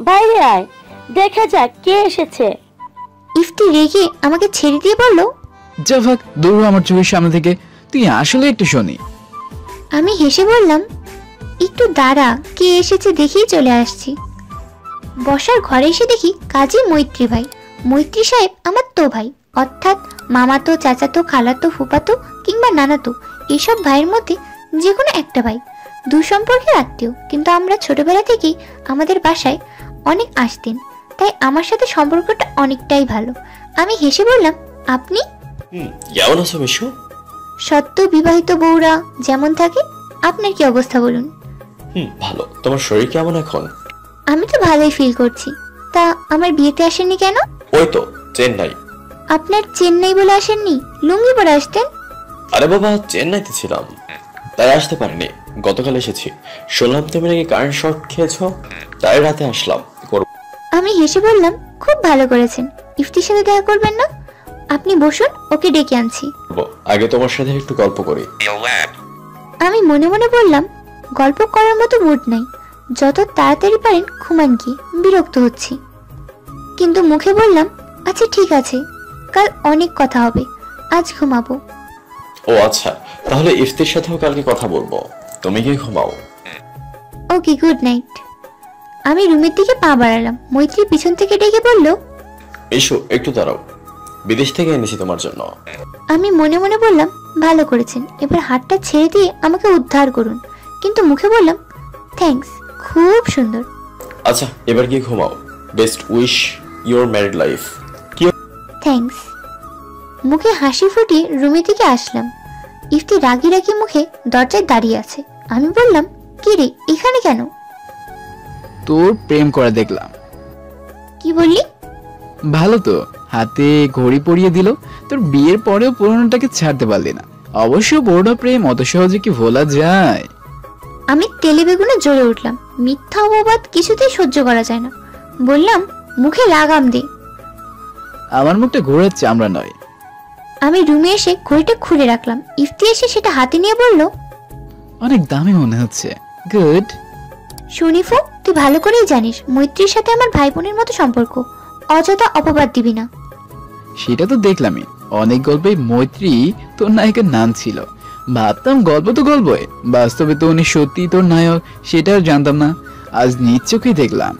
বাইরে আয়, দেখা যাক কে এসেছে। ইফতি রেগে আমাকে ছেড়ে দিয়ে বলল, যা ভাগ, দূর হ আমার চোখের সামনে থেকে। তুই আসলে একটু শনি। আমি হেসে বললাম, একটু দাঁড়া, কে এসেছে দেখেই চলে আসছি। বসার ঘরে এসে দেখি কাজী মৈত্রী ভাই। মৈত্রী সাহেব আমার তো ভাই, অর্থাৎ মামাতো, চাচাতো, খালাতো, ফুপাতো কিংবা নানাতো, এসব ভাইয়ের মধ্যে যে কোনো একটা ভাই। দুঃসম্পর্কের আত্মীয়, কিন্তু আমরা ছোটবেলা থেকেই আমাদের বাসায় অনেক আসতেন, তাই আমার সাথে সম্পর্কটা অনেকটাই ভালো। আমি হেসে বললাম, আপনি? কেমন আছো মিশু? সদ্য বিবাহিত বউরা যেমন থাকে, আপনার কি অবস্থা বলুন? ভালো। তোমার শরীর কেমন এখন? আমি তো ভালোই ফিল করছি। তা আমার বিয়েতে আসেননি কেন? ওই তো চেন্নাই। আপনার চেন্নাই বলে আসেননি, লুঙ্গি পরে আসতেন। আরে বাবা, চেন্নাইতে ছিলাম তাই আসতে পারিনি। গতকাল এসেছি। শুনলাম তুমি নাকি কারেন্ট শর্ট খেয়েছো, তাই রাতে আসলাম। আমি হেসে বললাম, খুব ভালো করেছেন। ইফতির সাথে দেখা করবেন না? আপনি বসুন, ওকে ডেকে আনছি। আগে তোমার সাথে একটু গল্প করি। আমি মনে মনে বললাম, গল্প করার মতো মুড নাই, যত তাড়াতাড়ি পারেন ঘুমান গিয়ে, বিরক্ত হচ্ছি। কিন্তু মুখে বললাম, আচ্ছা ঠিক আছে, কাল অনেক কথা হবে, আজ ঘুমাবো। ও আচ্ছা, তাহলে ইফতির সাথেও কালকে কথা বলবো। তুমি কি ঘুমাও? ওকে, গুড নাইট। আমি রুমের দিকে পা বাড়ালাম। মৈত্রী পিছন থেকে ডেকে বলল, এসো একটু দাঁড়াও, বিদেশ থেকে এনেছি তোমার জন্য। আমি মনে মনে বললাম, ভালো করেছেন, এবার হাতটা ছেড়ে দিয়ে আমাকে উদ্ধার করুন। কিন্তু মুখে বললাম, থ্যাঙ্কস, খুব সুন্দর। আচ্ছা এবার কি ঘুমাও। Best wish your married life. Thanks. মুখে হাসি ফুটিয়ে রুমের দিকে আসলাম। ইফতি রাগি রাগি মুখে দরজায় দাঁড়িয়ে আছে। আমি বললাম, কি রে, এখানে কেন? তোর প্রেম করা দেখলাম। কি বললি? ভালো তো, হাতে ঘড়ি পরিয়ে দিল। তোর বিয়ের পরেও পুরোনোটাকে ছাড়তে পারলি না। অবশ্য পুরোনো প্রেম অত সহজে কি ভোলা যায়? আমি তেলে বেগুনে জ্বলে উঠলাম। মিথ্যা অপবাদ কিছুতেই সহ্য করা যায় না। বললাম, মুখে লাগাম দে। আমার মুখটা ঘোড়ার চামড়া নয়। আমি রুমে এসে ঘড়িটা খুলে রাখলাম। ইফতি এসে সেটা হাতে নিয়ে বলল, অনেক দামি মনে হচ্ছে। গুড। শনিফু, তুই ভালো করেই জানিস মৈত্রীর সাথে আমার ভাই বোনের মতো সম্পর্ক। অযথা অপবাদ দিবি না। সেটা তো দেখলামই, অনেক গল্পে মৈত্রী তোর নায়কের নাম ছিল। ভাবতাম গল্প তো গল্পই, বাস্তবে তো উনি সত্যি তোর নায়ক, সেটা আর জানতাম না। আজ নিজ চোখেই দেখলাম।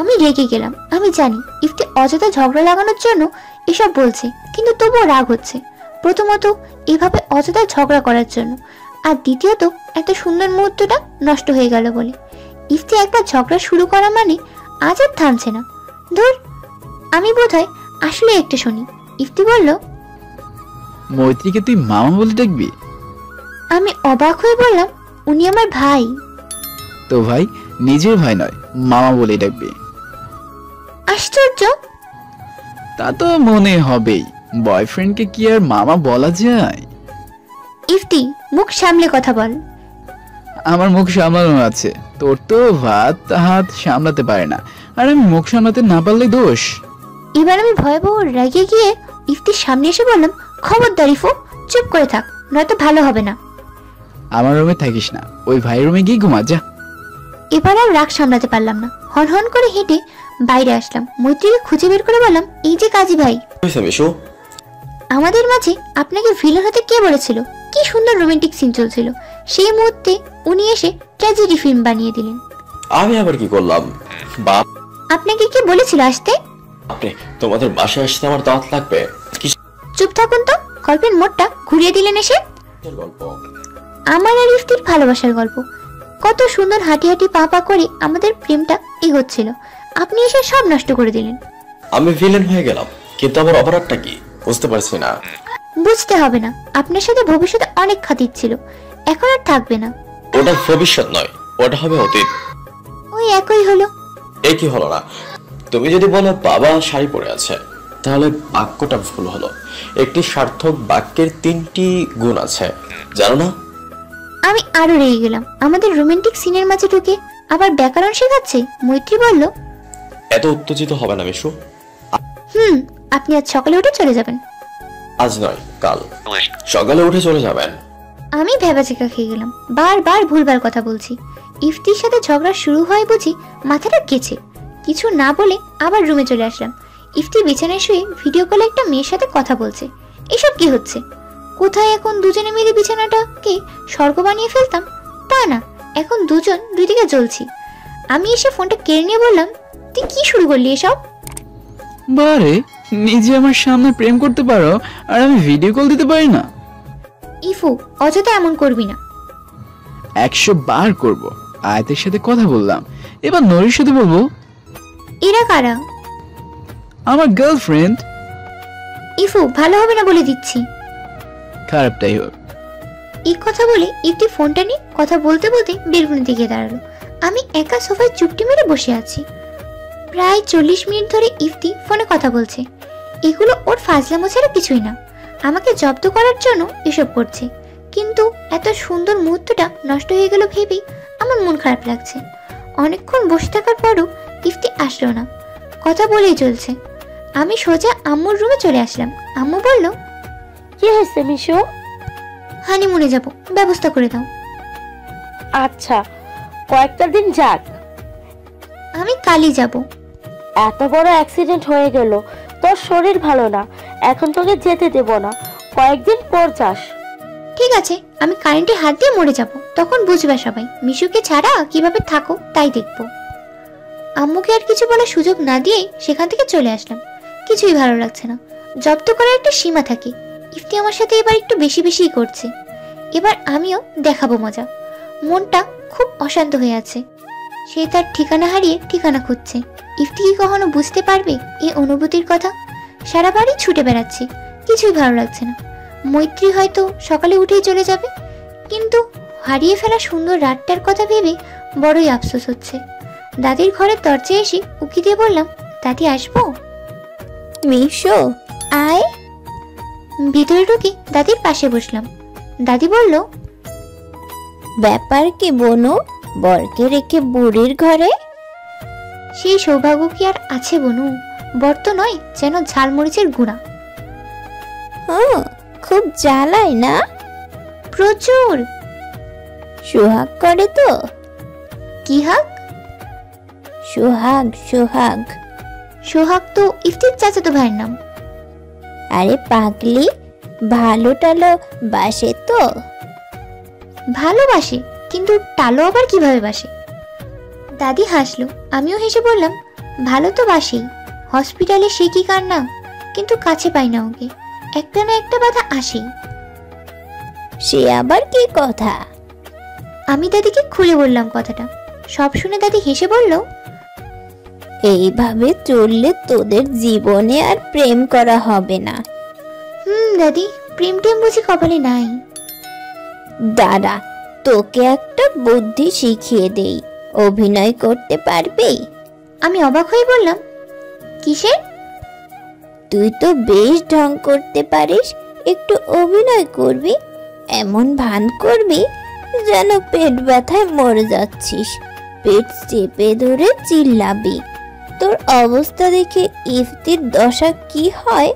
আমি রেগে গেলাম। আমি জানি ইফতি অযথা ঝগড়া লাগানোর জন্য এসব বলছে, কিন্তু তবুও রাগ হচ্ছে। প্রথমত এভাবে অযথা ঝগড়া করার জন্য, আর দ্বিতীয়ত একটা সুন্দর মুহূর্তটা নষ্ট হয়ে গেল বলে। ইফতি একবার ঝগড়া শুরু করা মানে আজ আর থামছে না। ধুর, আমি বোধহয় আসলে একটা শুনি। ইফতি বলল, মৈত্রীকে তুই মামা বলে ডাকবি? আমি অবাক হয়ে বললাম, উনি আমার ভাই। তো ভাই, নিজের ভাই নয়, মামা বলে ডাকবি। আশ্চর্য। তা তো মনে হবেই, বয়ফ্রেন্ডকে কি আর মামা বলা যায়? ইফতি, মুখ সামলে কথা বল। আমার মুখ সামলানো আছে, তোর তো হাত সামলাতে পারে না, আর আমি মুখ সামলাতে না পারলে দোষ। এবার আমি ভয়াবহ রেগে গিয়ে ইফতির সামনে এসে বললাম, খবরদার ইফু, চুপ করে থাক, নয়তো ভালো হবে না। আমার রুমে থাকিস না, ওই ভাইয়ের রুমে গিয়ে ঘুমা যা। এবার আর রাগ সামলাতে পারলাম না, হন করে হেঁটে বাইরে আসলাম। মৈত্রীকে খুঁজে বের করে বললাম, এই যে কাজী ভাই, মিশু আমাদের মাঝে আপনাকে ভিলেন হতে কে বলেছিল? কি সুন্দর রোমান্টিক সিন চলছিল, সেই মুহূর্তে উনি এসে ট্র্যাজেডি ফিল্ম বানিয়ে দিলেন। আমি আবার কি করলাম? বাপ আপনাকে কে বলেছিল আসতে? আপনি তোমাদের বাসায় আসতে আমার দাওয়াত লাগবে? চুপ থাকুন তো, গল্পের মোড়টা ঘুরিয়ে দিলেন এসে। গল্প আমার আর ইফতির ভালোবাসার গল্প। কত সুন্দর হাঁটি হাঁটি পা পা করে আমাদের প্রেমটা এগোচ্ছিল, আপনি এসে সব নষ্ট করে দিলেন। আমি ভিলেন হয়ে গেলাম, কিন্তু আমার অপরাধটা কি বুঝতে পারছি না। বুঝতে হবে না, আপনার সাথে ভবিষ্যতে অনেক খাতির ছিল, এখন আর থাকবে না। ওটা ভবিষ্যৎ নয়, ওটা হবে অতীত। ওই একই হলো। এ কি হলো না? তুমি যদি বলো বাবা শাড়ি পরে আছে, তাহলে বাক্যটা ভুল হলো। একটি সার্থক বাক্যের 3টি গুণ আছে, জানো না? আমি আরো রেগে গেলাম। আমাদের রোমান্টিক সিনের মাঝে ঢুকে আবার ব্যাকরণ শেখাচ্ছে। মৈত্রী বলল, এত উত্তেজিত হবে না মিশু। আপনি আজ সকালে উঠে চলে যাবেন। আজ নয়, কাল সকালে উঠে চলে যাবেন। আমি ভেবাচেকা খেয়ে গেলাম, বারবার ভুলবার কথা বলছি। ইফতির সাথে ঝগড়া শুরু হয় বুঝি মাথাটা গেছে। কিছু না বলে আবার রুমে চলে আসলাম। ইফতি বিছানায় শুয়ে ভিডিও কলে একটা মেয়ের সাথে কথা বলছে। এসব কি হচ্ছে? কোথায় এখন দুজনে মিলে বিছানাটাকে স্বর্গ বানিয়ে ফেলতাম, তা না, এখন দুজন দুই দিকে জ্বলছি। আমি এসে ফোনটা কেড়ে নিয়ে বললাম, তুই কি শুরু করলি এসব? বারে নিজে আমার সামনে প্রেম করতে পারো আর আমি ভিডিও কল দিতে পারি না? ইফু, অযথা এমন করবি না। 100 বার করব। আয়াতের সাথে কথা বললাম, এবার নরির সাথে বলবো। এরা কারা? আমার গার্লফ্রেন্ড। ইফু, ভালো হবে না বলে দিচ্ছি। খারাপটাই হোক। এই কথা বলে ইফতি ফোনটা নিয়ে কথা বলতে বলতে বেলকুনি দিকে দাঁড়ালো। আমি একা সোফায় চুপটি মেরে বসে আছি। প্রায় 40 মিনিট ধরে ইফতি ফোনে কথা বলছে। এগুলো ওর ফাজলামো ছাড়া কিছুই না। আমাকে জব্দ করার জন্য এসব করছে, কিন্তু এত সুন্দর মুহূর্তটা নষ্ট হয়ে গেল ভেবেই আমার মন খারাপ লাগছে। অনেকক্ষণ বসে থাকার পরও ইফতি আসলো না, কথা বলেই চলছে। আমি সোজা আম্মুর রুমে চলে আসলাম। আম্মু বলল, কি হয়েছে মিশু? হানিমুনে যাব, ব্যবস্থা করে দাও। আচ্ছা, কয়েকটা দিন যাক। আমি কালই যাব। এত বড় অ্যাক্সিডেন্ট হয়ে গেল, তোর শরীর ভালো না, এখন তোকে যেতে দেব না, কয়েকদিন পর যাস। ঠিক আছে, আমি কারেন্টে হাত দিয়ে মরে যাব, তখন বুঝবে সবাই। মিশুকে ছাড়া কিভাবে থাকো তাই দেখবো। আম্মুকে আর কিছু বলার সুযোগ না দিয়ে সেখান থেকে চলে আসলাম। কিছুই ভালো লাগছে না। জব্দ করার একটা সীমা থাকে। ইফতি আমার সাথে এবার একটু বেশি বেশিই করছে। এবার আমিও দেখাবো মজা। মনটা খুব অশান্ত হয়ে আছে। সে তার ঠিকানা হারিয়ে ঠিকানা খুঁজছে। ইফতি কি কখনো বুঝতে পারবে এই অনুভূতির কথা? সারা বাড়ি ছুটে বেড়াচ্ছি, কিছুই ভালো লাগছে না। মৈত্রী হয়তো সকালে উঠেই চলে যাবে, কিন্তু হারিয়ে ফেলা সুন্দর রাতটার কথা ভেবে বড়ই আফসোস হচ্ছে। দাদির ঘরের দরজায় এসে উকি দিয়ে বললাম, দাদি আসবো? মিশু আয়। ভিতরে ঢুকে দাদির পাশে বসলাম। দাদি বলল, ব্যাপার কি বনু, বরকে রেখে বুড়ির ঘরে? সেই সৌভাগ্য কি আর আছে বনু? বর তো নয়, যেন ঝালমরিচের গুঁড়া। খুব জ্বালায় না? প্রচুর। সোহাগ করে তো? কি হাগ? সোহাগ সোহাগ। সোহাগ তো ইফতির চাচাতো ভাইয়ের নাম। আরে পাগলি, ভালো টালো বাসে তো? ভালোবাসে, কিন্তু টালো আবার কিভাবে বাসে? দাদি হাসলো, আমিও হেসে বললাম, ভালো তো বাসেই। হসপিটালে সে কি কান্না, কিন্তু কাছে পাই না ওকে। একটা না একটা বাধা আসেই। সে আবার কি কথা? আমি দাদিকে খুলে বললাম কথাটা। সব শুনে দাদি হেসে বলল, এইভাবে চললে তোদের জীবনে আর প্রেম করা হবে না। দাদি, প্রেম টেম বুঝি কপালে নাই। দাঁড়া, তোকে একটা বুদ্ধি শিখিয়ে দেই। অভিনয় করতে পারবি? আমি অবাক হয়ে বললাম, কিসের? তুই তো বেশ ঢং করতে পারিস, একটু অভিনয় করবি। এমন ভান করবি যেন পেট ব্যথায় মরে যাচ্ছিস, পেট চেপে ধরে চিল্লাবি। তোর অবস্থা দেখে ইফতির দশা কি হয়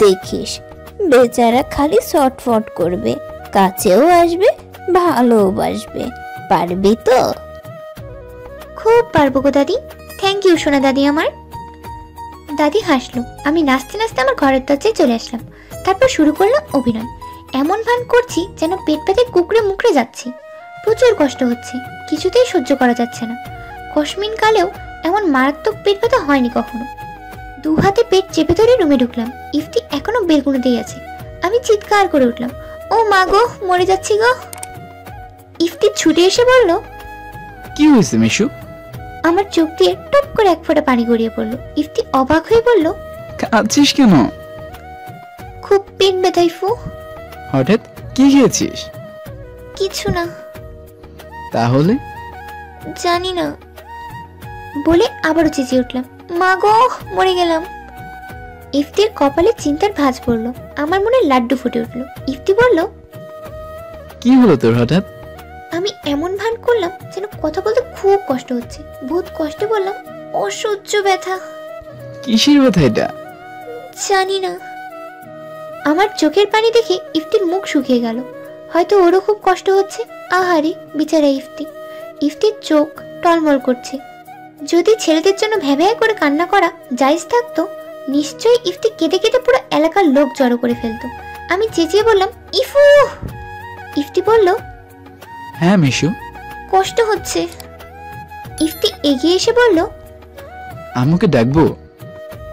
দেখিস। বেচারা খালি ছটফট করবে, কাছেও আসবে, ভালোবাসবে। পারবি তো? খুব পারবো গো দাদি। থ্যাংক ইউ সোনা দাদি আমার। দাদি হাসলো। আমি নাচতে নাচতে আমার ঘরের দরজায় চলে আসলাম। তারপর শুরু করলাম অভিনয়। এমন ভান করছি যেন পেট ব্যথে কুকড়ে মুকড়ে যাচ্ছি। প্রচুর কষ্ট হচ্ছে, কিছুতেই সহ্য করা যাচ্ছে না। কসমিন কালেও এমন মারাত্মক পেট ব্যথা হয়নি কখনো। দু হাতে পেট চেপে ধরে রুমে ঢুকলাম। ইফতি এখনো বেলকুনিতেই আছে। আমি চিৎকার করে উঠলাম, ও মা গো, মরে যাচ্ছি গো। ইফতি ছুটে এসে বলল, কি হয়েছে মিশু? আমার চোখ দিয়ে টপ করে এক ফোঁটা পানি গড়িয়ে পড়লো। ইফতি অবাক হয়ে বলল, কাঁদছিস কেন? খুব পেট ব্যথা ইফু। হঠাৎ কি খেয়েছিস? কিছু না। তাহলে? জানি না বলে আবারও চেঁচিয়ে উঠলাম, মা গো, মরে গেলাম। ইফতির কপালে চিন্তার ভাঁজ পড়লো। আমার মনে লাড্ডু ফুটে উঠলো। ইফতি বলল, কি হলো তোর হঠাৎ? আমি এমন ভান করলাম যেন কথা বলতে খুব কষ্ট হচ্ছে। বহুত কষ্টে বললাম, অসহ্য ব্যথা। কিসের ব্যথা এটা? জানি না। আমার চোখের পানি দেখে ইফতির মুখ শুকিয়ে গেল। হয়তো ওরও খুব কষ্ট হচ্ছে। আহারে বেচারা ইফতি। ইফতির চোখ টলমল করছে। যদি ছেলেদের জন্য ভ্যাভ্যা করে কান্না করা জায়েজ থাকতো, নিশ্চয়ই ইফতি কেঁদে কেটে পুরো এলাকার লোক জড়ো করে ফেলতো। আমি চেঁচিয়ে বললাম, ইফু। ইফতি বলল, হ্যাঁ মিশু, কষ্ট হচ্ছে। ইফতি এগিয়ে এসে বলল, আম্মুকে ডাকবো?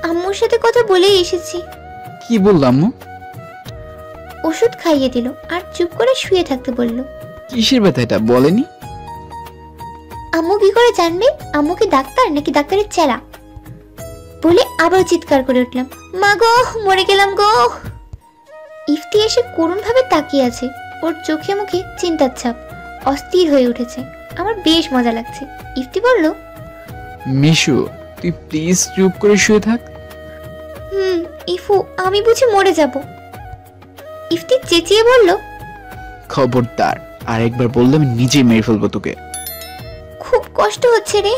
আম্মুর সাথে কথা বলেই এসেছি। কি বলল আম্মু? ওষুধ খাইয়ে দিল আর চুপ করে শুয়ে থাকতে বলল। কিসের ব্যথা এটা বলেনি? আম্মু কি করে জানবে? আম্মু কি ডাক্তার নাকি ডাক্তারের চেলা? বলে আবার চিৎকার করে উঠলাম, মা গো, মরে গেলাম গো। ইফতি এসে করুণ ভাবে তাকিয়ে আছে। ওর চোখে মুখে চিন্তার ছাপ। অস্থির হয়ে উঠেছে। আমার বেশ মজা লাগছে। ইফতি বলল, মিশু তুই প্লিজ চুপ করে শুয়ে থাক। ইফু, আমি বুঝি মরে যাব। ইফতি চেঁচিয়ে বলল, খবরদার, আর একবার বললে আমি নিজেই মেরে ফেলবো তোকে। খুব কষ্ট হচ্ছে রে।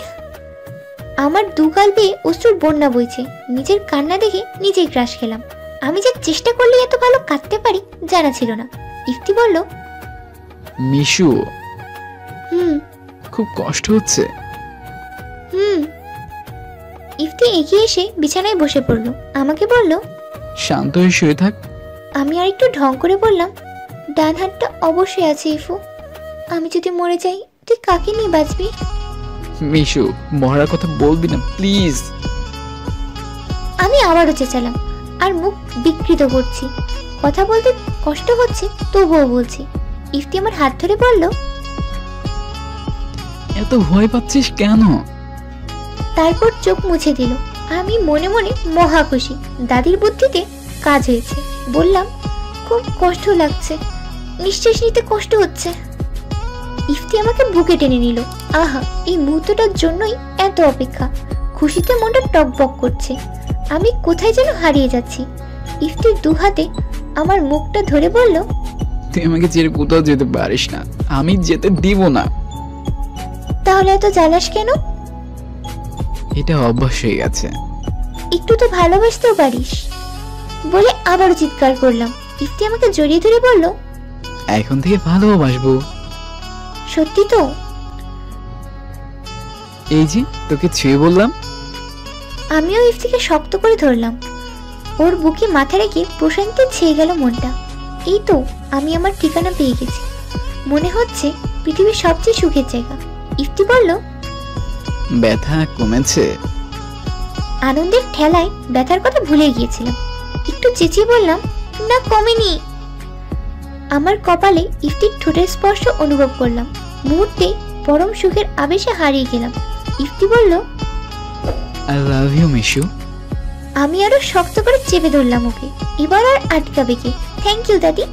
আমার দুগাল বেয়ে অশ্রুর বন্যা বইছে। নিজের কান্না দেখে নিজেই ক্রাশ খেলাম। আমি যে চেষ্টা করলে এত ভালো কাঁদতে পারি জানা ছিল না। ইফতি বলল, মিশু খুব কষ্ট হচ্ছে। ইফতি এগিয়ে এসে বিছানায় বসে পড়লো। আমাকে বলল, শান্ত হয়ে শুয়ে থাক। আমি আর একটু ঢং করে বললাম, ডান হাতটা অবশ্যই আছে ইফু। আমি যদি মরে যাই তুই কাকে নিয়ে বাঁচবি? মিশু, মরার কথা বলবি না প্লিজ। আমি আবারও চেঁচালাম আর মুখ বিকৃত করছি। কথা বলতে কষ্ট হচ্ছে তবুও বলছি। ইফতি আমার হাত ধরে বলল, এত ভয় পাচ্ছিস কেন? তারপর চোখ মুছে দিল। আমি মনে মনে মহা খুশি। দাদির বুদ্ধিতে কাজ হয়েছে। বললাম, খুব কষ্ট লাগছে, নিঃশ্বাস নিতে কষ্ট হচ্ছে। ইফতি আমাকে বুকে টেনে নিল। আহা, এই মুহূর্তটার জন্যই এত অপেক্ষা। খুশিতে মনটা টকবক করছে। আমি কোথায় যেন হারিয়ে যাচ্ছি। ইফতির দু হাতে আমার মুখটা ধরে বলল, তুই আমাকে ছেড়ে কোথাও যেতে পারিস না, আমি যেতে দিব না। তাহলে এত জ্বালাস কেন? এটা অভ্যাস হয়ে গেছে। একটু তো ভালোবাসতেও পারিস। বলে আবারও চিৎকার করলাম। ইফতি আমাকে জড়িয়ে ধরে বলল, এখন থেকে ভালোবাসবো। সত্যি তো? এই যে তোকে ছুঁয়ে বললাম। আমিও ইফতিকে শক্ত করে ধরলাম। ওর বুকে মাথা রেখে প্রশান্তি ছেয়ে গেল মনটা। এই তো আমি আমার ঠিকানা পেয়ে গেছি। মনে হচ্ছে পৃথিবীর সবচেয়ে সুখের জায়গা। ইফতি বলল, ব্যথা কমেছে? আনন্দের ঠেলায় ব্যথার কথা ভুলে গিয়েছিলাম। একটু চেঁচিয়ে বললাম, না কমেনি। আমার কপালে ইফতির ঠোঁটের স্পর্শ অনুভব করলাম। মুহূর্তে পরম সুখের আবেশে হারিয়ে গেলাম। ইফতি বলল, আই লাভ ইউ মিশু। আমি আরো শক্ত করে চেপে ধরলাম ওকে। এবার আর আটকাবে কে? থ্যাংক ইউ দাদি।